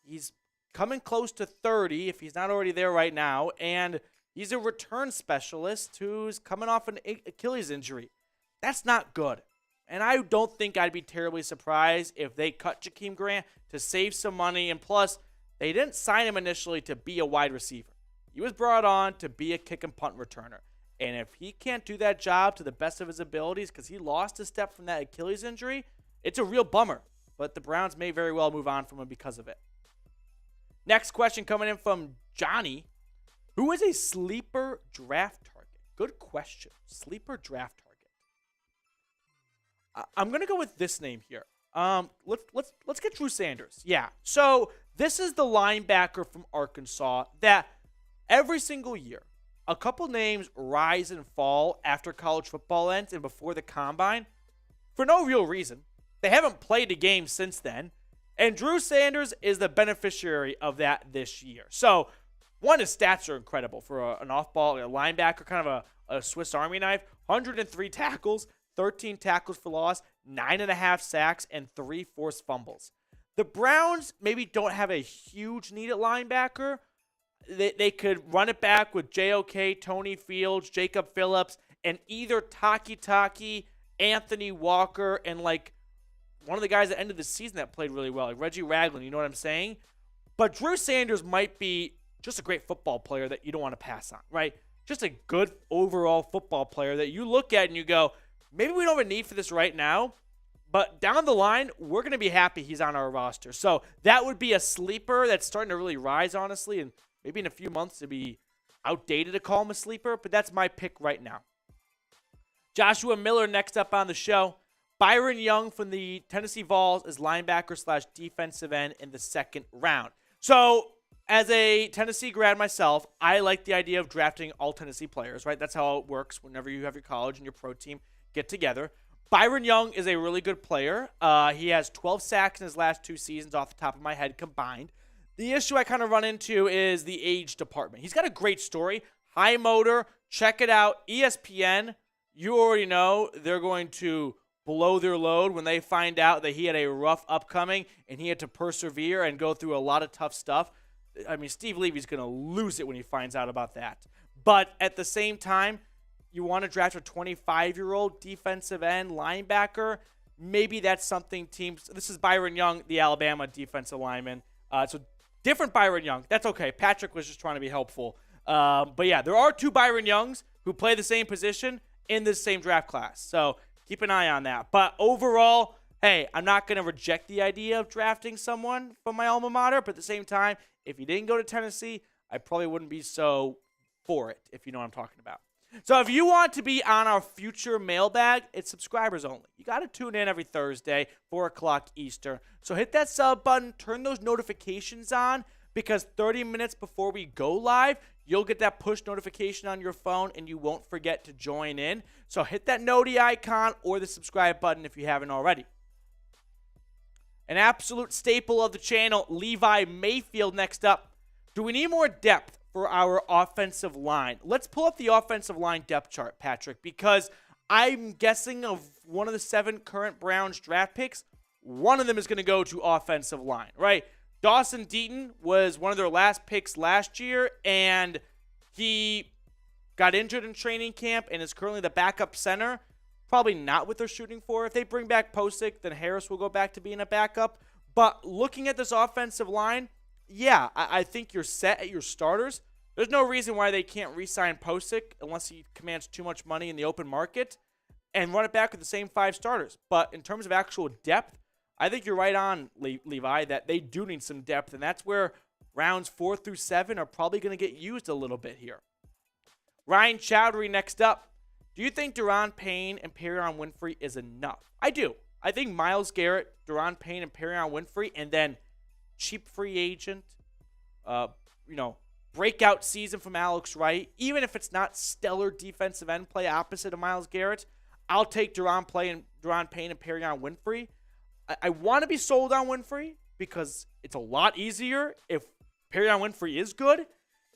He's coming close to 30 if he's not already there right now, and he's a return specialist who's coming off an Achilles injury. That's not good. And I don't think I'd be terribly surprised if they cut Jakeem Grant to save some money. And plus, they didn't sign him initially to be a wide receiver. He was brought on to be a kick and punt returner. And if he can't do that job to the best of his abilities because he lost a step from that Achilles injury, it's a real bummer. But the Browns may very well move on from him because of it. Next question coming in from Johnny. Who is a sleeper draft target? Good question. Sleeper draft target. I'm gonna go with this name here. Let's get Drew Sanders. Yeah. So this is the linebacker from Arkansas that every single year, a couple names rise and fall after college football ends and before the combine for no real reason. They haven't played a game since then, and Drew Sanders is the beneficiary of that this year. So one, his stats are incredible for an off-ball linebacker, kind of a Swiss Army knife. 103 tackles. 13 tackles for loss, 9.5 sacks, and 3 forced fumbles. The Browns maybe don't have a huge need at linebacker. They could run it back with JOK, Tony Fields, Jacob Phillips, and either Taki, Anthony Walker, and like one of the guys at the end of the season that played really well, like Reggie Ragland, you know what I'm saying? But Drew Sanders might be just a great football player that you don't want to pass on, right? Just a good overall football player that you look at and you go, maybe we don't have a need for this right now, but down the line, we're going to be happy he's on our roster. So that would be a sleeper that's starting to really rise, honestly, and maybe in a few months it'd be outdated to call him a sleeper, but that's my pick right now. Joshua Miller next up on the show. Byron Young from the Tennessee Vols is linebacker/defensive end in the second round. So as a Tennessee grad myself, I like the idea of drafting all Tennessee players, right? That's how it works whenever you have your college and your pro team get together. Byron Young is a really good player. He has 12 sacks in his last 2 seasons off the top of my head combined. The issue I kind of run into is the age department. He's got a great story. High motor. Check it out. ESPN, you already know they're going to blow their load when they find out that he had a rough upcoming and he had to persevere and go through a lot of tough stuff. I mean, Steve Levy's going to lose it when he finds out about that. But at the same time, you want to draft a 25-year-old defensive end linebacker, maybe that's something teams – this is Byron Young, the Alabama defensive lineman. So different Byron Young. That's okay. Patrick was just trying to be helpful. But, yeah, there are 2 Byron Youngs who play the same position in this same draft class. So keep an eye on that. But overall, hey, I'm not going to reject the idea of drafting someone from my alma mater. But at the same time, if he didn't go to Tennessee, I probably wouldn't be so for it, if you know what I'm talking about. So if you want to be on our future mailbag, it's subscribers only. You got to tune in every Thursday, 4 o'clock Eastern. So hit that sub button, turn those notifications on, because 30 minutes before we go live, you'll get that push notification on your phone, and you won't forget to join in. So hit that noti icon or the subscribe button if you haven't already. An absolute staple of the channel, Levi Mayfield next up. Do we need more depth for our offensive line? Let's pull up the offensive line depth chart, Patrick, because I'm guessing of one of the 7 current Browns draft picks, one of them is going to go to offensive line, right? Dawson Deaton was one of their last picks last year, and he got injured in training camp and is currently the backup center. Probably not what they're shooting for. If they bring back Posick, then Harris will go back to being a backup. But looking at this offensive line, yeah, I think you're set at your starters. There's no reason why they can't re-sign Posick unless he commands too much money in the open market and run it back with the same 5 starters. But in terms of actual depth, I think you're right on, Levi, that they do need some depth, and that's where rounds 4 through 7 are probably going to get used a little bit here. Ryan Chowdhury next up. Do you think Daron Payne and Perrion Winfrey is enough? I do. I think Myles Garrett, Daron Payne, and Perrion Winfrey, and then cheap free agent, breakout season from Alex Wright. Even if it's not stellar defensive end play opposite of Myles Garrett, I'll take Daron Payne and Perrion Winfrey. I want to be sold on Winfrey because it's a lot easier if Perrion Winfrey is good,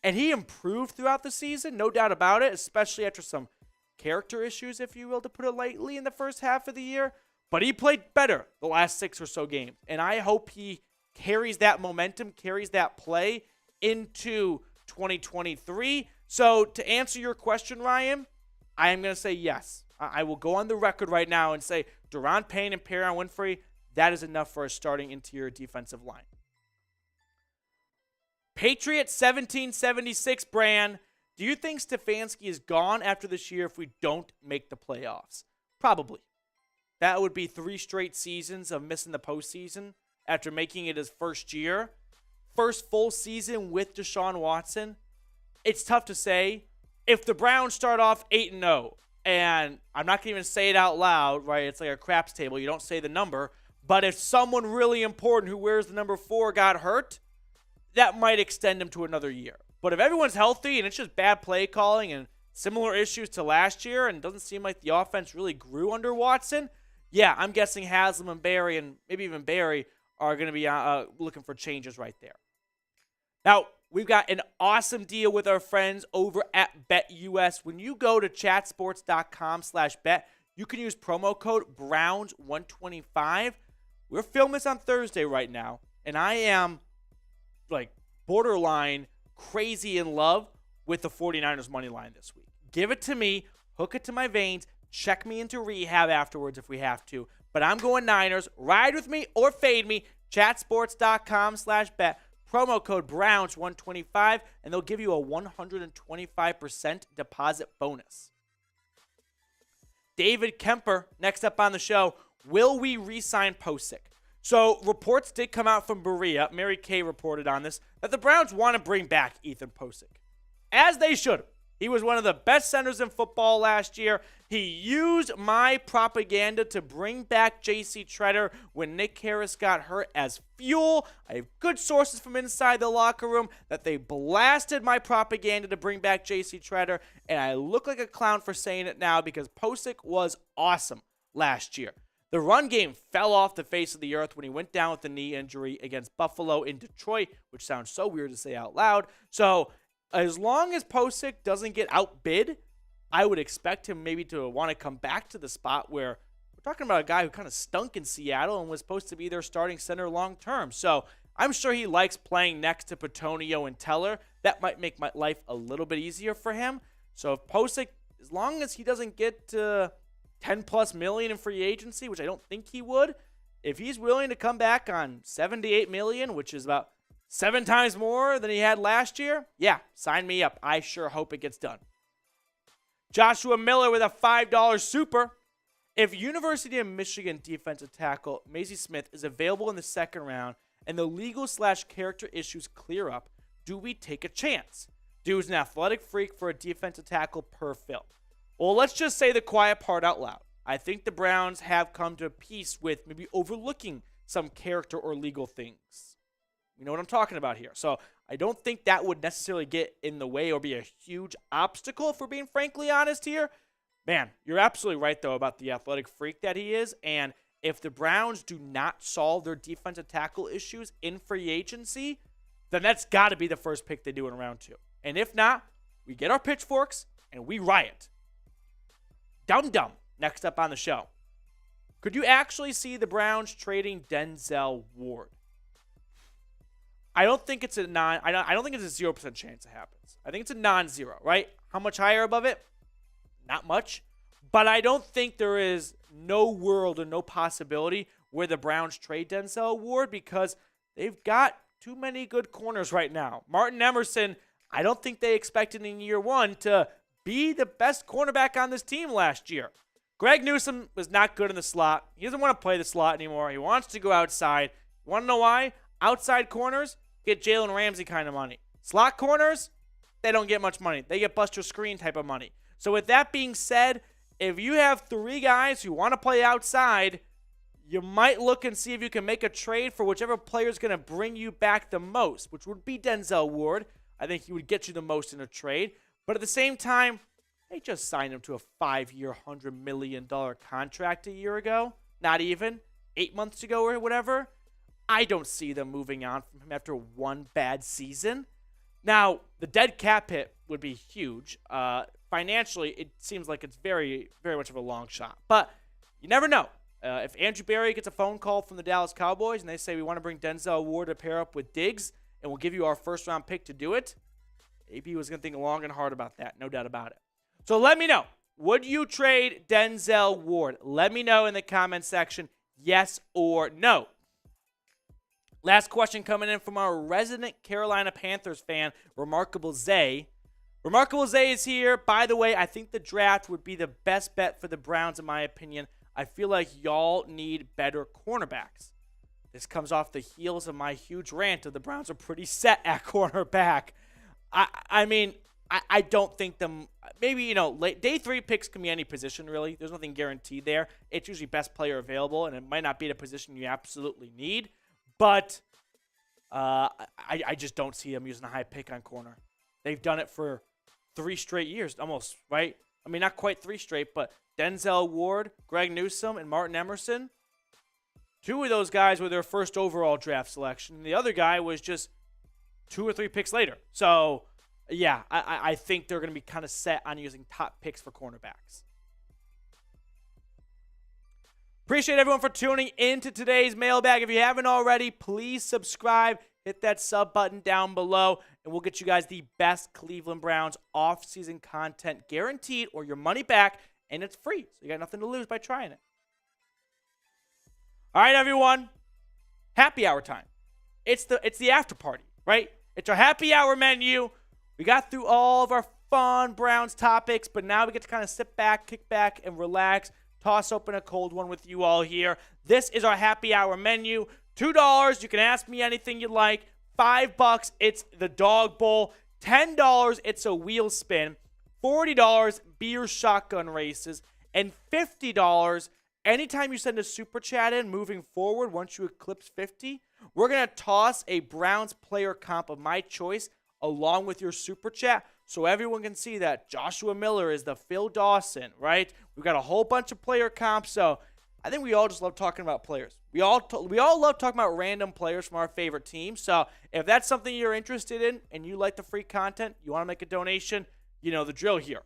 and he improved throughout the season, no doubt about it, especially after some character issues, if you will, to put it lightly, in the first half of the year. But he played better the last 6 or so games. And I hope he carries that momentum, carries that play into 2023. So to answer your question, Ryan, I am going to say yes. I will go on the record right now and say Daron Payne and Perrion Winfrey, that is enough for a starting interior defensive line. Patriots 1776, Bran. Do you think Stefanski is gone after this year if we don't make the playoffs? Probably. That would be 3 straight seasons of missing the postseason after making it his first year. First full season with Deshaun Watson. It's tough to say. If the Browns start off 8-0, and I'm not going to even say it out loud, right? It's like a craps table. You don't say the number. But if someone really important who wears the number 4 got hurt, that might extend him to another year. But if everyone's healthy and it's just bad play calling and similar issues to last year and it doesn't seem like the offense really grew under Watson, yeah, I'm guessing Haslam and Barry, and maybe even Barry, are going to be looking for changes right there. Now, we've got an awesome deal with our friends over at BetUS. When you go to chatsports.com/bet, you can use promo code Browns125. We're filming this on Thursday right now, and I am like borderline crazy in love with the 49ers money line this week. Give it to me, hook it to my veins, check me into rehab afterwards if we have to. But I'm going Niners. Ride with me or fade me. Chatsports.com/bet. Promo code Browns125, and they'll give you a 125% deposit bonus. David Kemper, next up on the show. Will we re-sign Posick? So reports did come out from Berea, Mary Kay reported on this, that the Browns want to bring back Ethan Posick. As they should. He was one of the best centers in football last year. He used my propaganda to bring back J.C. Tretter when Nick Harris got hurt as fuel. I have good sources from inside the locker room that they blasted my propaganda to bring back J.C. Tretter, and I look like a clown for saying it now because Posick was awesome last year. The run game fell off the face of the earth when he went down with a knee injury against Buffalo in Detroit, which sounds so weird to say out loud. So as long as Posick doesn't get outbid, I would expect him maybe to want to come back to the spot where we're talking about a guy who kind of stunk in Seattle and was supposed to be their starting center long term. So I'm sure he likes playing next to Petonio and Teller. That might make my life a little bit easier for him. So if Posick, as long as he doesn't get $10+ million in free agency, which I don't think he would, if he's willing to come back on $7 to $8 million, which is about 7 times more than he had last year, yeah, sign me up. I sure hope it gets done. Joshua Miller with a $5 super. If University of Michigan defensive tackle Maisie Smith is available in the second round and the legal/character issues clear up, do we take a chance? Dude's an athletic freak for a defensive tackle per Phil. Well, let's just say the quiet part out loud. I think the Browns have come to peace with maybe overlooking some character or legal things. You know what I'm talking about here. So I don't think that would necessarily get in the way or be a huge obstacle, if we're being frankly honest here. Man, you're absolutely right, though, about the athletic freak that he is. And if the Browns do not solve their defensive tackle issues in free agency, then that's got to be the first pick they do in round 2. And if not, we get our pitchforks and we riot. Dum Dum, next up on the show. Could you actually see the Browns trading Denzel Ward? I don't think it's a 0% chance it happens. I think it's a non-zero, right? How much higher above it? Not much. But I don't think there is no world or no possibility where the Browns trade Denzel Ward because they've got too many good corners right now. Martin Emerson, I don't think they expected in year 1 to be the best cornerback on this team last year. Greg Newsome was not good in the slot. He doesn't want to play the slot anymore. He wants to go outside. You want to know why? Outside corners get Jalen Ramsey kind of money. Slot corners, they don't get much money. They get Buster Screen type of money. So with that being said, if you have 3 guys who want to play outside, you might look and see if you can make a trade for whichever player is going to bring you back the most, which would be Denzel Ward. I think he would get you the most in a trade. But at the same time, they just signed him to a 5-year, $100 million contract a year ago. Not even. 8 months ago or whatever. I don't see them moving on from him after one bad season. Now, the dead cap hit would be huge. Financially, it seems like it's very, very much of a long shot. But you never know. If Andrew Berry gets a phone call from the Dallas Cowboys and they say, we want to bring Denzel Ward to pair up with Diggs and we'll give you our first-round pick to do it, AB was going to think long and hard about that, no doubt about it. So let me know. Would you trade Denzel Ward? Let me know in the comments section, yes or no. Last question coming in from our resident Carolina Panthers fan, Remarkable Zay. Remarkable Zay is here. By the way, I think the draft would be the best bet for the Browns, in my opinion. I feel like y'all need better cornerbacks. This comes off the heels of my huge rant of the Browns are pretty set at cornerback. I mean, I don't think them. Maybe, late day 3 picks can be any position, really. There's nothing guaranteed there. It's usually best player available, and it might not be the position you absolutely need. But I just don't see them using a high pick on corner. They've done it for 3 straight years, almost, right? I mean, not quite 3 straight, but Denzel Ward, Greg Newsome, and Martin Emerson. 2 of those guys were their first overall draft selection. The other guy was just 2 or 3 picks later. So, yeah, I think they're going to be kind of set on using top picks for cornerbacks. Appreciate everyone for tuning into today's mailbag. If you haven't already, please subscribe. Hit that sub button down below, and we'll get you guys the best Cleveland Browns off-season content guaranteed or your money back, and it's free. So you got nothing to lose by trying it. All right, everyone. Happy hour time. It's the after party, right? It's our happy hour menu. We got through all of our fun Browns topics, but now we get to kind of sit back, kick back, and relax. Toss open a cold one with you all here. This is our happy hour menu. $2, you can ask me anything you like. $5, it's the dog bowl. $10, it's a wheel spin. $40, beer shotgun races. And $50, anytime you send a super chat in moving forward, once you eclipse 50, we're going to toss a Browns player comp of my choice along with your super chat so everyone can see that Joshua Miller is the Phil Dawson, right? We've got a whole bunch of player comps, so I think we all just love talking about players. We all love talking about random players from our favorite team. So if that's something you're interested in and you like the free content, you want to make a donation, you know the drill here.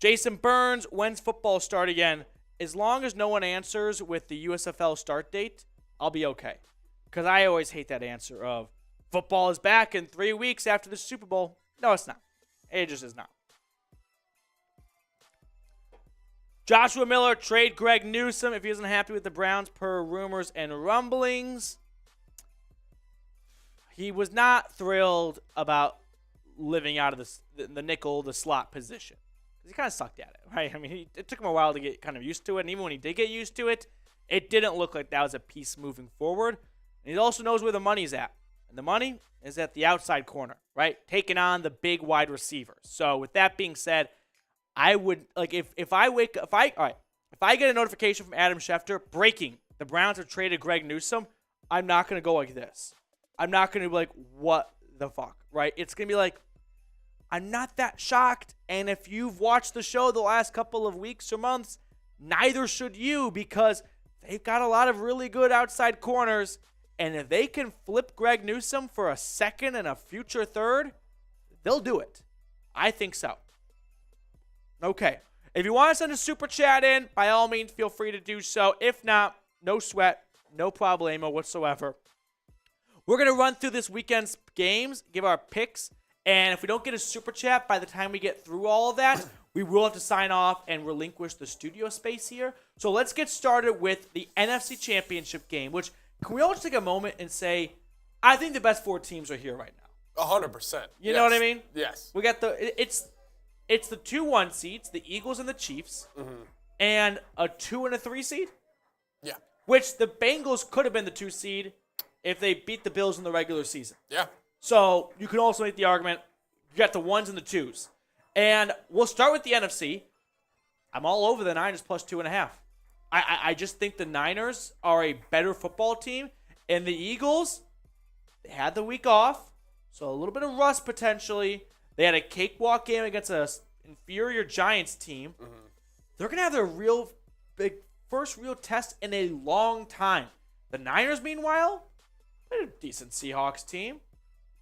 Jason Burns, when's football start again? As long as no one answers with the USFL start date, I'll be okay. Because I always hate that answer of football is back in 3 weeks after the Super Bowl. No, it's not. It just is not. Joshua Miller, trade Greg Newsome if he isn't happy with the Browns per rumors and rumblings. He was not thrilled about living out of the nickel, the slot position. He kind of sucked at it, right? I mean, it took him a while to get kind of used to it. And even when he did get used to it, it didn't look like that was a piece moving forward. And he also knows where the money's at. And the money is at the outside corner, right? Taking on the big wide receivers. So with that being said, I would like if I get a notification from Adam Schefter breaking the Browns have traded Greg Newsome, I'm not gonna go like this. I'm not gonna be like, what the fuck, right? It's gonna be like, I'm not that shocked. And if you've watched the show the last couple of weeks or months, neither should you, because they've got a lot of really good outside corners. And if they can flip Greg Newsome for a second and a future third, they'll do it. I think so. Okay. If you want to send a super chat in, by all means, feel free to do so. If not, no sweat, no problemo whatsoever. We're going to run through this weekend's games, give our picks, and if we don't get a super chat by the time we get through all of that, we will have to sign off and relinquish the studio space here. So let's get started with the NFC Championship game, which can we all just take a moment and say, I think the best 4 teams are here right now. 100%. You know what I mean? Yes. We got it's the 2-1 seeds, the Eagles and the Chiefs, and a 2 and a 3 seed. Yeah. Which the Bengals could have been the 2 seed if they beat the Bills in the regular season. Yeah. So you can also make the argument you got the 1s and the 2s. And we'll start with the NFC. I'm all over the Niners plus 2.5. I just think the Niners are a better football team. And the Eagles, they had the week off, so a little bit of rust potentially. They had a cakewalk game against an inferior Giants team. They're going to have their first real test in a long time. The Niners, meanwhile, they're a decent Seahawks team.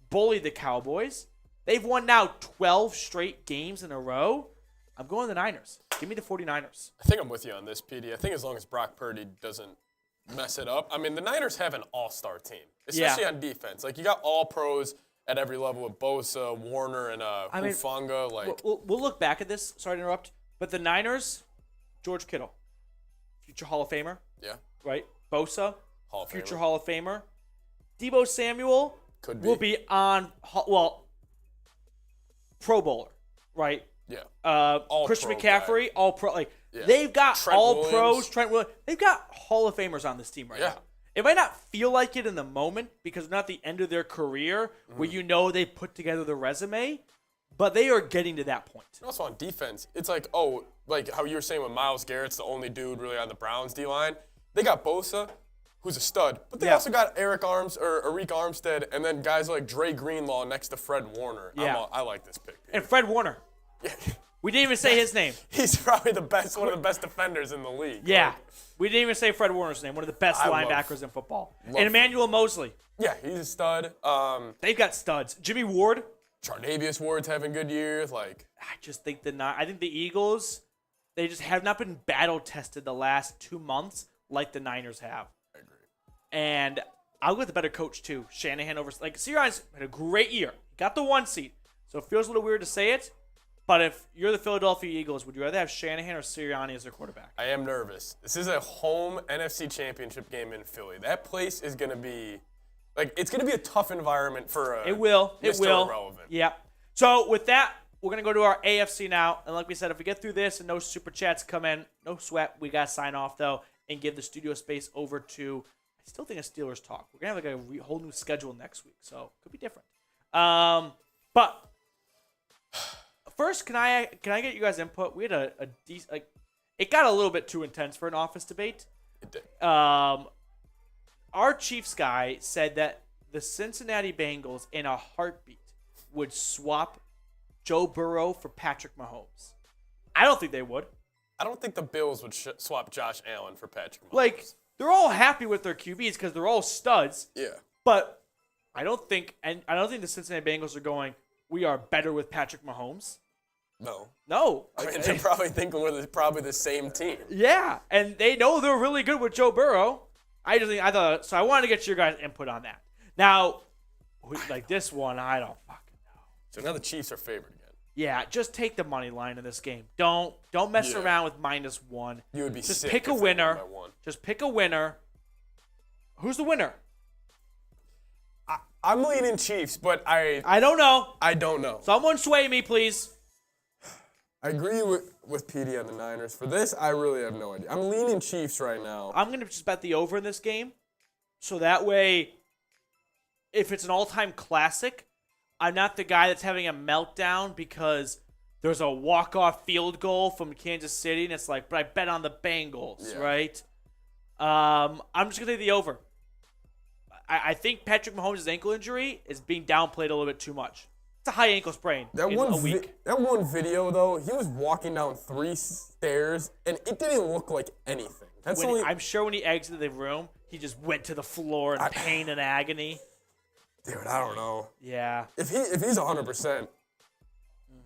bullied the Cowboys. They've won now 12 straight games in a row. I'm going the Niners. Give me the 49ers. I think I'm with you on this, PD. I think as long as Brock Purdy doesn't mess it up. I mean, the Niners have an all-star team, especially on defense. Like, you got all pros at every level with Bosa, Warner, and Hufanga. Like, we'll look back at this. Sorry to interrupt. But the Niners, George Kittle, future Hall of Famer. Yeah. Right? Bosa, Future Hall of Famer. Debo Samuel will be on, Pro Bowler, right? Yeah. Christian McCaffrey, guy. all pro. Like, they've got Trent all Williams. pros. Trent Williams. They've got Hall of Famers on this team right now. It might not feel like it in the moment because they're not at the end of their career where you know they put together the resume, but they are getting to that point. And also on defense, it's like, like how you were saying with Myles Garrett's the only dude really on the Browns D-line. They got Bosa, who's a stud, but they also got Arik Armstead, and then guys like Dre Greenlaw next to Fred Warner. Yeah. I like this pick. And Fred Warner. Yeah. We didn't even say his name. He's probably one of the best defenders in the league. Yeah. Like, We didn't even say Fred Warner's name. One of the best linebackers in football. And Emmanuel Mosley. Yeah, he's a stud. They've got studs. Jimmy Ward. Charnavius Ward's having good years. Like, I just think I think the Eagles, they just have not been battle tested the last 2 months like the Niners have. I agree. And I'll go with the better coach too. Shanahan over Sirianni's had a great year. Got the 1 seed. So it feels a little weird to say it. But if you're the Philadelphia Eagles, would you rather have Shanahan or Sirianni as their quarterback? I am nervous. This is a home NFC Championship game in Philly. That place is going to be, it's going to be a tough environment for It will. Mr. Irrelevant. Yeah. So with that, we're going to go to our AFC now. And like we said, if we get through this and no super chats come in, no sweat. We got to sign off, though, and give the studio space over to, I still think, a Steelers talk. We're going to have a whole new schedule next week, so it could be different. But first, can I get you guys' input? We had a decent, it got a little bit too intense for an office debate. It did. Our Chiefs guy said that the Cincinnati Bengals in a heartbeat would swap Joe Burrow for Patrick Mahomes. I don't think they would. I don't think the Bills would swap Josh Allen for Patrick Mahomes. They're all happy with their QBs because they're all studs. Yeah. But I don't think the Cincinnati Bengals are going, we are better with Patrick Mahomes. No. I mean, they're probably thinking we're probably the same team. Yeah, and they know they're really good with Joe Burrow. I wanted to get your guys' input on that. Now, this one, I don't fucking know. So now the Chiefs are favored again. Yeah, just take the money line in this game. Don't mess around with -1. You would be just sick pick a if they winner. won by 1. Just pick a winner. Who's the winner? I'm leaning Chiefs, but I don't know. I don't know. Someone sway me, please. I agree with PD on the Niners. For this, I really have no idea. I'm leaning Chiefs right now. I'm going to just bet the over in this game. So that way, if it's an all-time classic, I'm not the guy that's having a meltdown because there's a walk-off field goal from Kansas City, and it's like, but I bet on the Bengals, right? I'm just going to take the over. I think Patrick Mahomes' ankle injury is being downplayed a little bit too much. It's a high ankle sprain in a week. That one video, though, he was walking down 3 stairs, and it didn't look like anything. I'm sure when he exited the room, he just went to the floor in pain and agony. Dude, I don't know. Yeah. If he's 100%,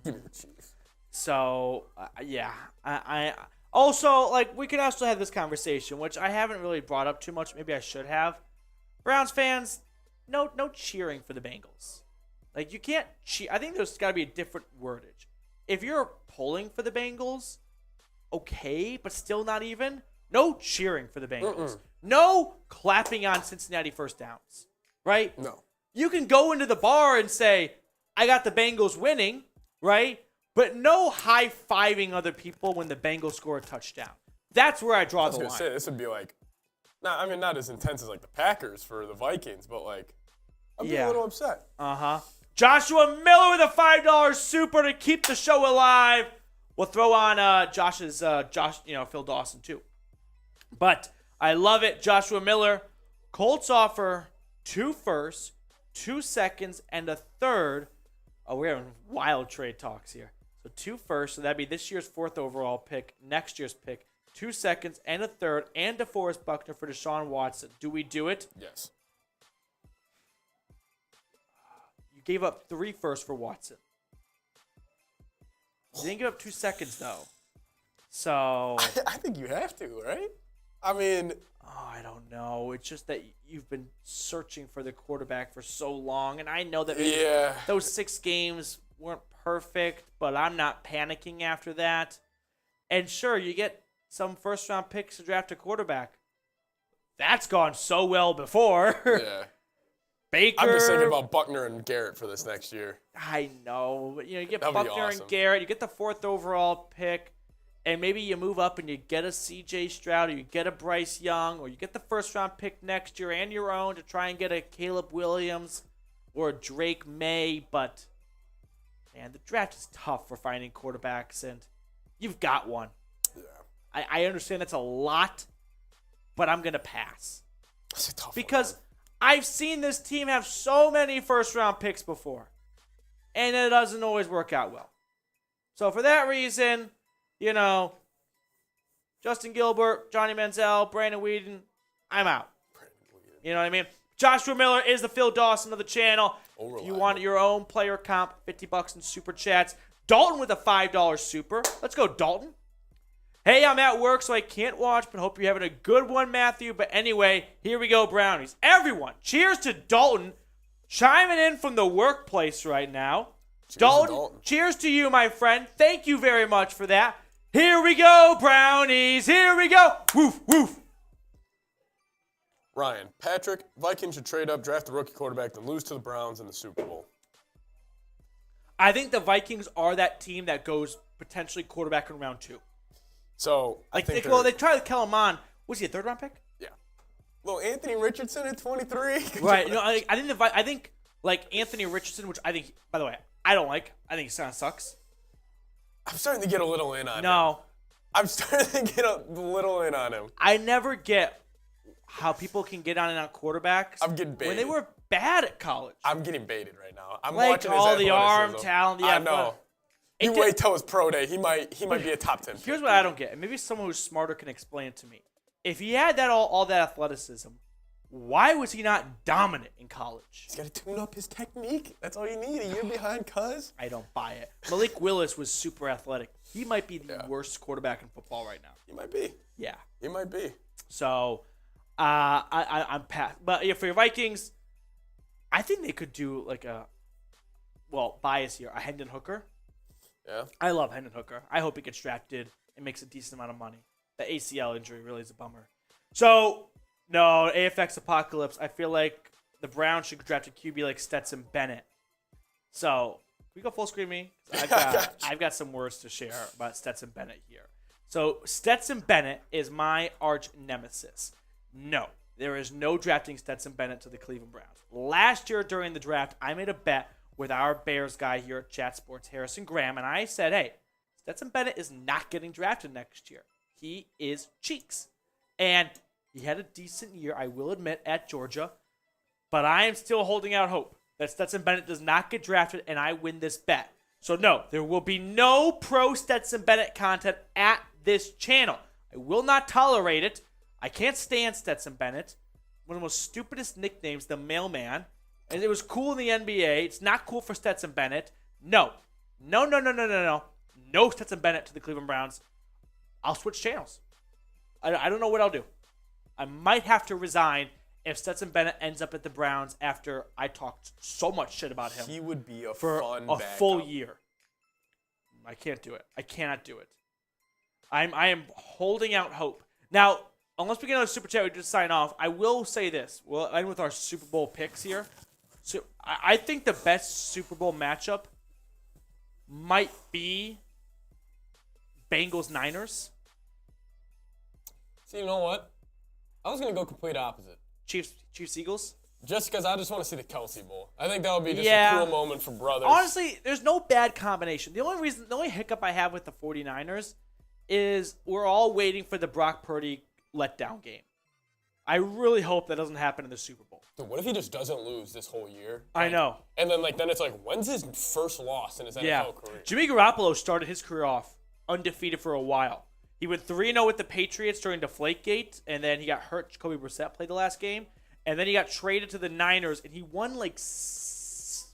give me the Chiefs. So, yeah. I also, we can also have this conversation, which I haven't really brought up too much. Maybe I should have. Browns fans, no cheering for the Bengals. You can't cheer. I think there's got to be a different wordage. If you're pulling for the Bengals, okay, but still not even. No cheering for the Bengals. No clapping on Cincinnati first downs, right? No. You can go into the bar and say, I got the Bengals winning, right? But no high-fiving other people when the Bengals score a touchdown. That's where I draw the line. I was going to say, this would be not as intense as the Packers for the Vikings, but I'd be a little upset. Joshua Miller with a $5 super to keep the show alive. We'll throw on Phil Dawson too. But I love it. Joshua Miller. Colts offer 2 firsts, 2 seconds, and a third. Oh, we're having wild trade talks here. So 2 firsts, so that'd be this year's 4th overall pick, next year's pick, 2 seconds, and a third, and DeForest Buckner for Deshaun Watson. Do we do it? Yes. gave up 3 firsts for Watson. He didn't give up 2 seconds, though. So I think you have to, right? I mean, I don't know. It's just that you've been searching for the quarterback for so long, and I know that those 6 games weren't perfect, but I'm not panicking after that. And sure, you get some first-round picks to draft a quarterback. That's gone so well before. Yeah. Baker. I'm just thinking about Buckner and Garrett for this next year. I know, but you get That'd be Buckner awesome. and Garrett. You get the 4th overall pick. And maybe you move up and you get a C.J. Stroud or you get a Bryce Young or you get the first-round pick next year and your own to try and get a Caleb Williams or a Drake May. But, man, the draft is tough for finding quarterbacks, and you've got one. Yeah. I understand that's a lot, but I'm going to pass. That's a tough Because one, I've seen this team have so many first-round picks before, and it doesn't always work out well. So for that reason, you know, Justin Gilbert, Johnny Manziel, Brandon Whedon, I'm out. You know what I mean? Joshua Miller is the Phil Dawson of the channel. If you want your own player comp, $50 in super chats. Dalton with a $5 super. Let's go, Dalton. Hey, I'm at work, so I can't watch, but hope you're having a good one, Matthew. But anyway, here we go, Brownies. Everyone, cheers to Dalton chiming in from the workplace right now. Dalton, cheers to you, my friend. Thank you very much for that. Here we go, Brownies. Here we go. Woof, woof. Ryan, Patrick, Vikings should trade up, draft a rookie quarterback, then lose to the Browns in the Super Bowl. I think the Vikings are that team that goes potentially quarterback in round 2. So, they tried to kill him on. Was he a 3rd-round pick? Yeah. Little Anthony Richardson at 23. Right. You know, I think like Anthony Richardson, which I think, by the way, I don't like. I think he kind of sucks. I'm starting to get a little in on him. No. I'm starting to get a little in on him. I never get how people can get on and on quarterbacks. I'm getting baited. When they were bad at college. I'm getting baited right now. I'm like watching all his the arm talent. I know. You wait till his pro day. He might be a top 10 pick. Here's what I don't get. And maybe someone who's smarter can explain it to me. If he had that all that athleticism, why was he not dominant in college? He's got to tune up his technique. That's all you need. A year behind, cuz. I don't buy it. Malik Willis was super athletic. He might be the worst quarterback in football right now. He might be. Yeah. He might be. So, I'm past. But yeah, for your Vikings, I think they could do like bias here, a Hendon Hooker. Yeah. I love Hendon Hooker. I hope he gets drafted and makes a decent amount of money. The ACL injury really is a bummer. So, no, AFX Apocalypse. I feel like the Browns should draft a QB like Stetson Bennett. So, can we go full screen me? I've got some words to share about Stetson Bennett here. So, Stetson Bennett is my arch nemesis. No, there is no drafting Stetson Bennett to the Cleveland Browns. Last year during the draft, I made a bet with our Bears guy here at Chat Sports, Harrison Graham, and I said, hey, Stetson Bennett is not getting drafted next year. He is cheeks. And he had a decent year, I will admit, at Georgia, but I am still holding out hope that Stetson Bennett does not get drafted and I win this bet. So no, there will be no pro Stetson Bennett content at this channel. I will not tolerate it. I can't stand Stetson Bennett. One of the most stupidest nicknames, the mailman. And it was cool in the NBA. It's not cool for Stetson Bennett. No. No Stetson Bennett to the Cleveland Browns. I'll switch channels. I don't know what I'll do. I might have to resign if Stetson Bennett ends up at the Browns after I talked so much shit about him. He would be a for fun a backup. full year. I can't do it. I cannot do it. I am holding out hope. Now, unless we get another super chat, we just sign off. I will say this. We'll end with our Super Bowl picks here. So I think the best Super Bowl matchup might be Bengals-Niners. See, you know what? I was going to go complete opposite. Chiefs-Eagles? Just because I just want to see the Kelsey Bowl. I think that would be just a cool moment for brothers. Honestly, there's no bad combination. The only hiccup I have with the 49ers is we're all waiting for the Brock Purdy letdown game. I really hope that doesn't happen in the Super Bowl. Dude, what if he just doesn't lose this whole year? I know. And then it's like, when's his first loss in his NFL career? Jimmy Garoppolo started his career off undefeated for a while. He went 3-0 with the Patriots during Deflategate, and then he got hurt. Jacoby Brissett played the last game. And then he got traded to the Niners, and he won like 6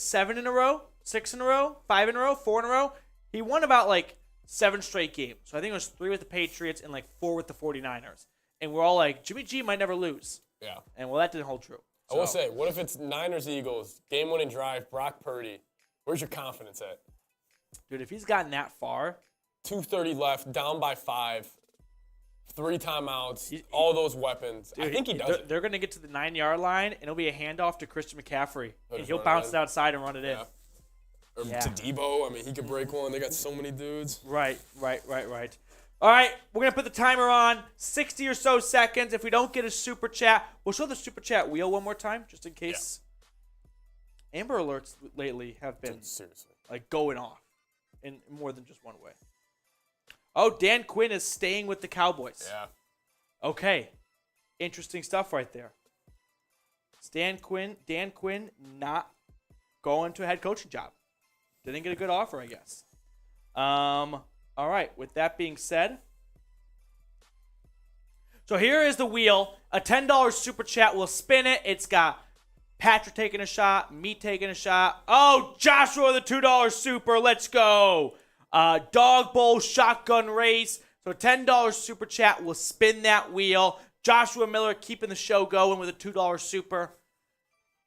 7 in a row, 6 in a row, 5 in a row, 4 in a row. He won about like 7 straight games. So I think it was 3 with the Patriots and like 4 with the 49ers. And we're all like, Jimmy G might never lose. Yeah. And well, that didn't hold true. I will say, what if it's Niners-Eagles, game-winning drive, Brock Purdy? Where's your confidence at? Dude, if he's gotten that far. 2:30 left, down by 5, 3 timeouts, all those weapons. Dude, I think he does it. They're going to get to the 9-yard line, and it'll be a handoff to Christian McCaffrey. And he'll run it bounce in. it outside and run it in. Yeah. Or to Debo. I mean, he could break one. They got so many dudes. Right. All right, we're going to put the timer on, 60 or so seconds. If we don't get a super chat, we'll show the super chat wheel one more time, just in case. Yeah. Amber Alerts lately have been Seriously, like going off in more than just one way. Oh, Dan Quinn is staying with the Cowboys. Yeah. Okay. Interesting stuff right there. Dan Quinn not going to a head coaching job. Didn't get a good offer, I guess. All right, with that being said, so here is the wheel. A $10 super chat will spin it. It's got Patrick taking a shot, me taking a shot. Oh, Joshua, the $2 super. Let's go. Dog bowl shotgun race. So $10 super chat will spin that wheel. Joshua Miller keeping the show going with a $2 super.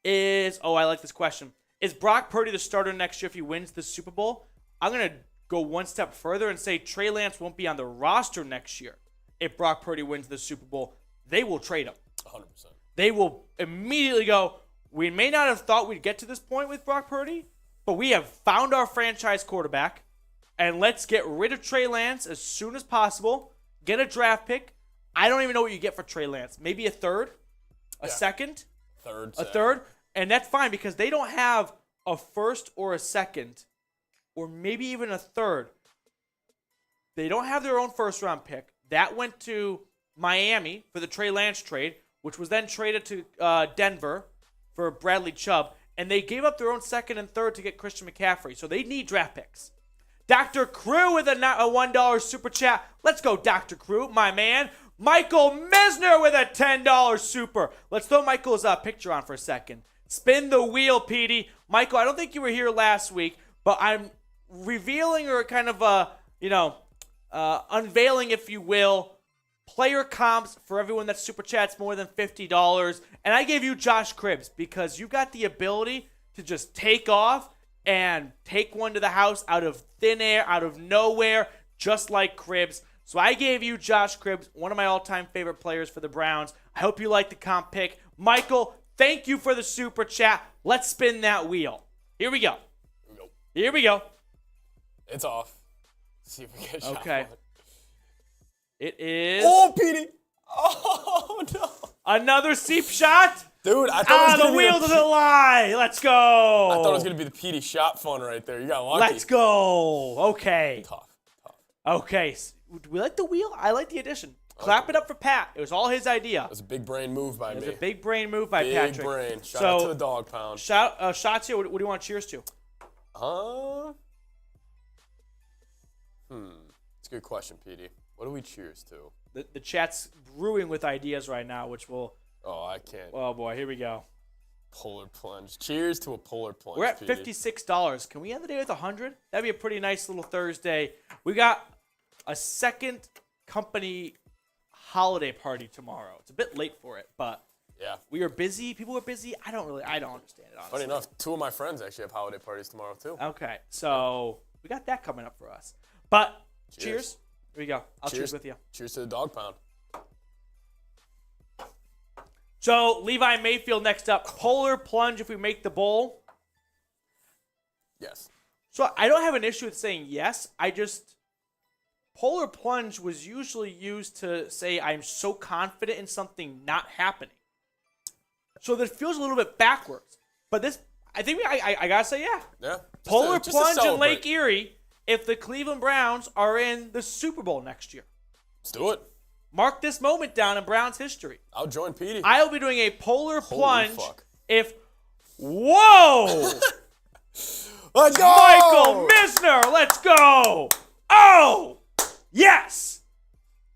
I like this question. Is Brock Purdy the starter next year if he wins the Super Bowl? I'm going to go one step further and say Trey Lance won't be on the roster next year if Brock Purdy wins the Super Bowl. They will trade him. 100%. They will immediately go, we may not have thought we'd get to this point with Brock Purdy, but we have found our franchise quarterback, and let's get rid of Trey Lance as soon as possible, get a draft pick. I don't even know what you get for Trey Lance. Maybe a third, a second, a third, and that's fine because they don't have a first or a second or maybe even a third. They don't have their own first-round pick. That went to Miami for the Trey Lance trade, which was then traded to Denver for Bradley Chubb, and they gave up their own second and third to get Christian McCaffrey, so they need draft picks. Dr. Crew with a $1 super chat. Let's go, Dr. Crew, my man. Michael Misner with a $10 super. Let's throw Michael's picture on for a second. Spin the wheel, Petey. Michael, I don't think you were here last week, but I'm revealing or kind of, unveiling, if you will, player comps for everyone that super chats more than $50. And I gave you Josh Cribbs because you got the ability to just take off and take one to the house out of thin air, out of nowhere, just like Cribbs. So I gave you Josh Cribbs, one of my all-time favorite players for the Browns. I hope you like the comp pick. Michael, thank you for the super chat. Let's spin that wheel. Here we go. Here we go. It's off. Let's see if we get a shot. Okay. It is. Oh, Petey. Oh, no. Another seep shot. Dude, I thought the wheel doesn't lie. Let's go. I thought it was going to be the Petey shot fun right there. You got lucky. Let's go. Okay. Tough. Okay. We like the wheel. I like the addition. Clap it up for Pat. It was all his idea. It was a big brain move by me. It was a big brain move by Patrick. Big brain. Shout out to the dog pound. Shots here. What do you want cheers to? It's a good question, Petey. What do we cheers to? The chat's brewing with ideas right now, which will... Oh, I can't. Oh, boy. Here we go. Polar plunge. Cheers to a polar plunge, We're at Petey. $56. Can we end the day with 100? That'd be a pretty nice little Thursday. We got a second company holiday party tomorrow. It's a bit late for it, but yeah, we are busy. People are busy. I don't understand it, honestly. Funny enough, 2 of my friends actually have holiday parties tomorrow, too. Okay, so we got that coming up for us. But cheers. Here we go. I'll cheers with you. Cheers to the dog pound. So Levi Mayfield next up. Polar plunge if we make the bowl. Yes. So I don't have an issue with saying yes. Polar plunge was usually used to say I'm so confident in something not happening. So that feels a little bit backwards. But this, I think I gotta say yeah. Yeah. Polar plunge in Lake Erie if the Cleveland Browns are in the Super Bowl next year. Let's do it. Mark this moment down in Browns history. I'll join Petey. I'll be doing a polar plunge fuck. if... Whoa! Let's go! Michael Misner, let's go! Oh! Yes!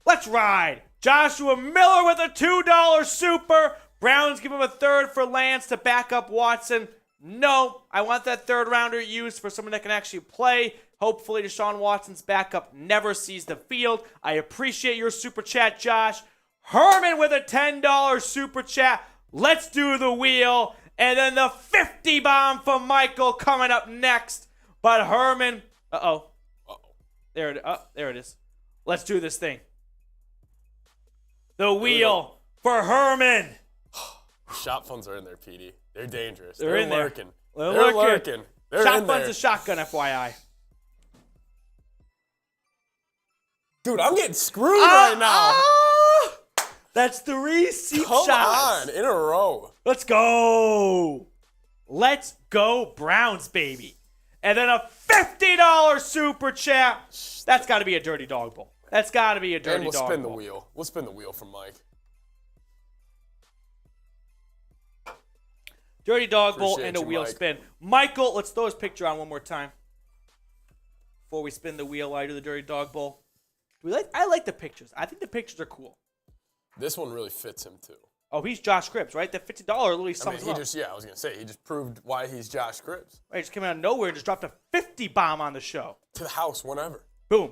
Let's ride. Joshua Miller with a $2 super. Browns give him a third for Lance to back up Watson. No, I want that third rounder used for someone that can actually play. Hopefully Deshaun Watson's backup never sees the field. I appreciate your super chat, Josh. Herman with a $10 super chat. Let's do the wheel. And then the 50 bomb from Michael coming up next. But Herman, there it is. Let's do this thing. The wheel for Herman. Shot funds are in there, PD. They're dangerous. They're in there. lurking. They're lurking. They're Shot in fun's there. a shotgun, FYI. Dude, I'm getting screwed right now. That's 3 seat Come shots. on, in a row. Let's go. Let's go Browns, baby. And then a $50 super chat. That's got to be a dirty dog bowl. That's got to be a dirty And we'll dog spin bowl. the wheel. We'll spin the wheel for Mike. Dirty dog bowl Appreciate and a you, wheel Mike. spin. Michael, let's throw his picture on one more time. Before we spin the wheel, I do the dirty dog bowl. I like the pictures. I think the pictures are cool. This one really fits him, too. Oh, he's Josh Cribbs, right? That $50 literally I mean, sums him up. I was going to say, he just proved why he's Josh Cribbs. Right, he just came out of nowhere and just dropped a 50 bomb on the show. To the house, whenever. Boom.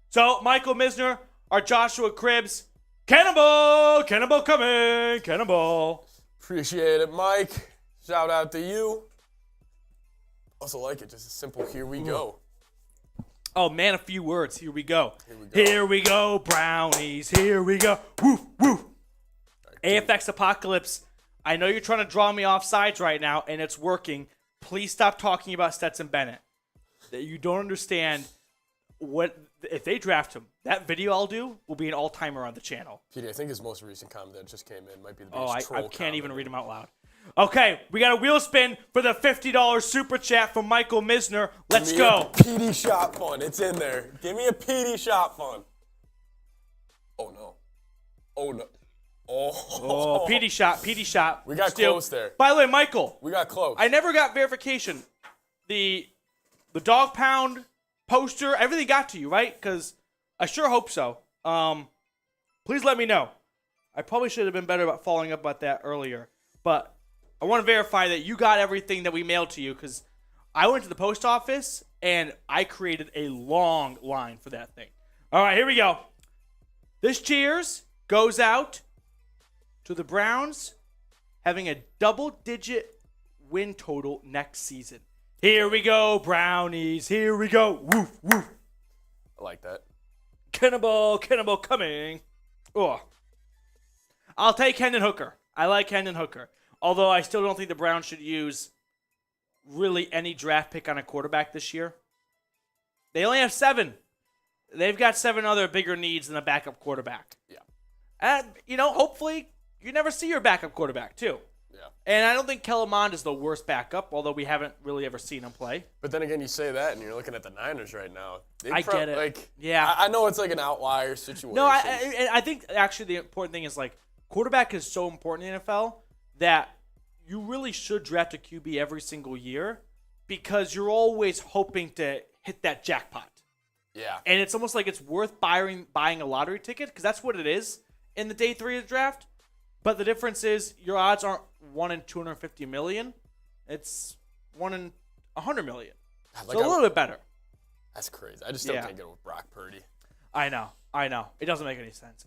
So, Michael Misner, our Joshua Cribbs. Cannonball! Cannonball coming! Cannonball. Appreciate it, Mike. Shout out to you. Also like it, just a simple here we go. Oh, man, a few words. Here we go. Here we go. Here we go, Brownies. Here we go. Woof, woof. AFX Apocalypse, I know you're trying to draw me off sides right now, and it's working. Please stop talking about Stetson Bennett. That you don't understand what if they draft him. That video I'll do will be an all-timer on the channel. PD, I think his most recent comment that just came in might be the Oh, biggest I troll can't even comment. read them out loud. Okay, we got a wheel spin for the $50 super chat from Michael Misner. Let's Give me go. a PD shot fun. It's in there. Give me a PD shot fun. Oh, no. Oh, no. Oh, PD shot. We got Still. close there. By the way, Michael, We got close. I never got verification. The dog pound poster, everything got to you, right? Because I sure hope so. Please let me know. I probably should have been better about following up about that earlier. But I want to verify that you got everything that we mailed to you, because I went to the post office and I created a long line for that thing. All right, here we go. This cheers goes out to the Browns having a double-digit win total next season. Here we go, Brownies. Here we go. Woof, woof. I like that. Cannonball coming. Oh. I'll take Hendon Hooker. I like Hendon Hooker. Although I still don't think the Browns should use really any draft pick on a quarterback this year. They only have 7. They've got 7 other bigger needs than a backup quarterback. Yeah. And, hopefully you never see your backup quarterback, too. Yeah. And I don't think Kellen Mond is the worst backup, although we haven't really ever seen him play. But then again, you say that, and you're looking at the Niners right now. I get it. Yeah. I know it's like an outlier situation. No, I think actually the important thing is, like, quarterback is so important in the NFL that you really should draft a QB every single year, because you're always hoping to hit that jackpot. Yeah. And it's almost like it's worth buying a lottery ticket, because that's what it is in the day 3 of the draft. But the difference is your odds aren't 1 in 250 million. It's 1 in 100 million. Like So a little bit better. That's crazy. I just still can't get with Brock Purdy. I know. It doesn't make any sense.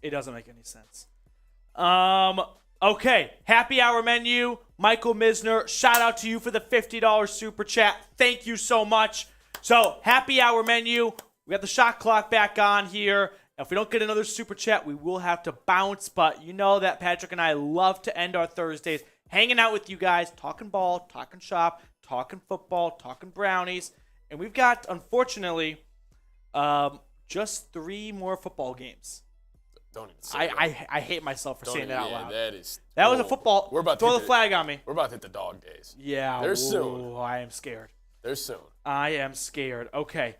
Okay. Happy hour menu. Michael Misner, shout out to you for the $50 super chat. Thank you so much. So, happy hour menu. We got the shot clock back on here. If we don't get another super chat, we will have to bounce. But you know that Patrick and I love to end our Thursdays hanging out with you guys, talking ball, talking shop, talking football, talking Brownies. And we've got, unfortunately, just 3 more football games. Don't even say that. I hate myself for saying that out loud. That Was a football. We're about to Throw hit the flag on me. We're about to hit the dog days. Yeah. They're soon. I am scared. They're soon. I am scared. Okay.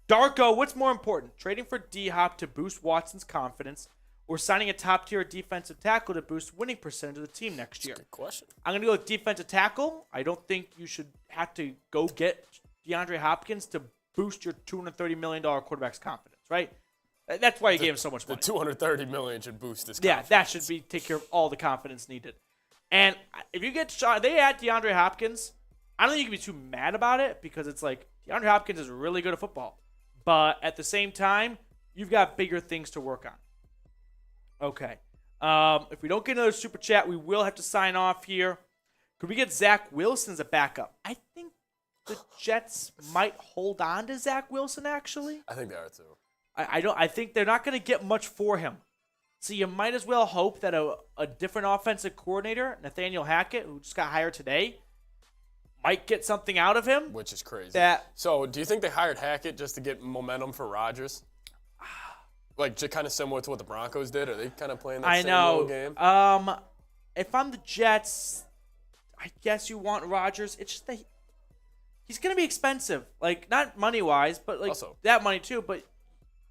Darko, what's more important? Trading for D-Hop to boost Watson's confidence, or signing a top-tier defensive tackle to boost winning percentage of the team next year? Good question. I'm going to go with defensive tackle. I don't think you should have to go get DeAndre Hopkins to boost your $230 million quarterback's confidence, right? That's why you gave him so much money. The $230 million should boost this. Yeah, confidence. that should take care of all the confidence needed. And if you get shot, they add DeAndre Hopkins. I don't think you can be too mad about it because it's like DeAndre Hopkins is really good at football. But at the same time, you've got bigger things to work on. Okay. If we don't get another super chat, we will have to sign off here. Could we get Zach Wilson as a backup? I think the Jets might hold on to Zach Wilson, actually. I think they are, too. I think they're not going to get much for him. So you might as well hope that a different offensive coordinator, Nathaniel Hackett, who just got hired today, might get something out of him. Which is crazy. So do you think they hired Hackett just to get momentum for Rodgers? Like, kind of similar to what the Broncos did? Are they kind of playing that same little game? If I'm the Jets, I guess you want Rodgers. It's just that he's going to be expensive. Like, not money-wise, but like also, that money too. But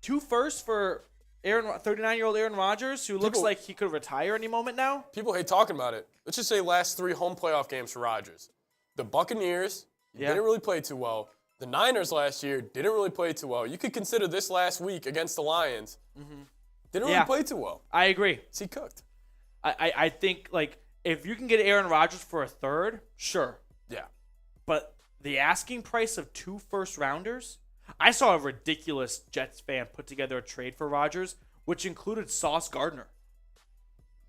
2 firsts for 39-year-old Aaron Rodgers, who looks like he could retire any moment now. People hate talking about it. Let's just say last 3 home playoff games for Rodgers. The Buccaneers didn't really play too well. The Niners last year didn't really play too well. You could consider this last week against the Lions. Didn't really play too well. I agree. He cooked. I think, like, if you can get Aaron Rodgers for a third, sure. Yeah. But the asking price of 2 first-rounders? I saw a ridiculous Jets fan put together a trade for Rodgers, which included Sauce Gardner.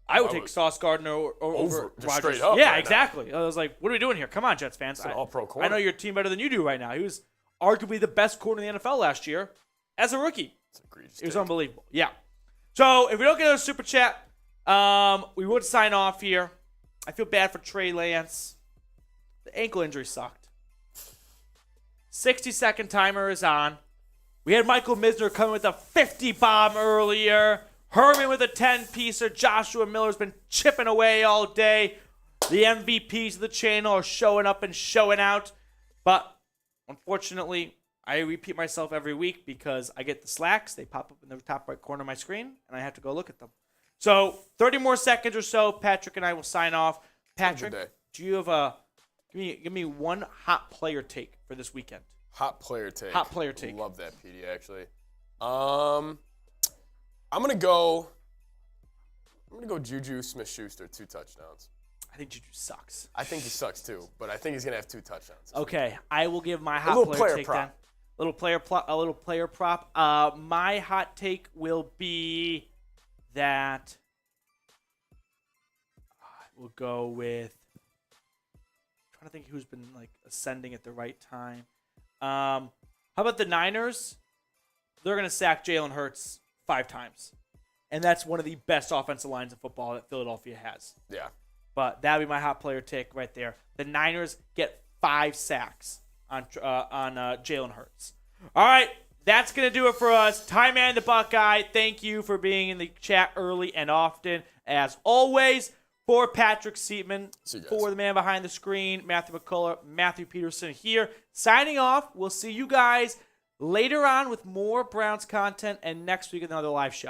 I would take Sauce Gardner over Rodgers. Straight up. Yeah, right exactly. Now. I was like, what are we doing here? Come on, Jets fans. It's an all-pro corner. I know your team better than you do right now. He was arguably the best corner in the NFL last year as a rookie. It was unbelievable. Yeah. So if we don't get a super chat, we would sign off here. I feel bad for Trey Lance. The ankle injury sucked. 60-second timer is on. We had Michael Misner coming with a 50 bomb earlier. Herman with a 10-piecer. Joshua Miller's been chipping away all day. The MVPs of the channel are showing up and showing out. But unfortunately, I repeat myself every week because I get the slacks. They pop up in the top right corner of my screen, and I have to go look at them. So 30 more seconds or so, Patrick and I will sign off. Patrick, do you have give me one hot player take for this weekend? Hot player take. Hot player take. Love that, PD, actually. I'm gonna go Juju Smith-Schuster, 2 touchdowns. I think Juju sucks. I think he sucks too, but I think he's gonna have 2 touchdowns. Okay, I will give my hot player take then. A little player prop. My hot take will be that we'll go with. I'm trying to think who's been like ascending at the right time. How about the Niners? They're gonna sack Jalen Hurts 5 times. And that's one of the best offensive lines in football that Philadelphia has. Yeah. But that would be my hot player take right there. The Niners get 5 sacks on Jalen Hurts. All right, that's going to do it for us. Ty Man the Buckeye, thank you for being in the chat early and often. As always, for Patrick Seatman, for the man behind the screen, Matthew McCullough, Matthew Peterson here. Signing off. We'll see you guys later on with more Browns content and next week another live show.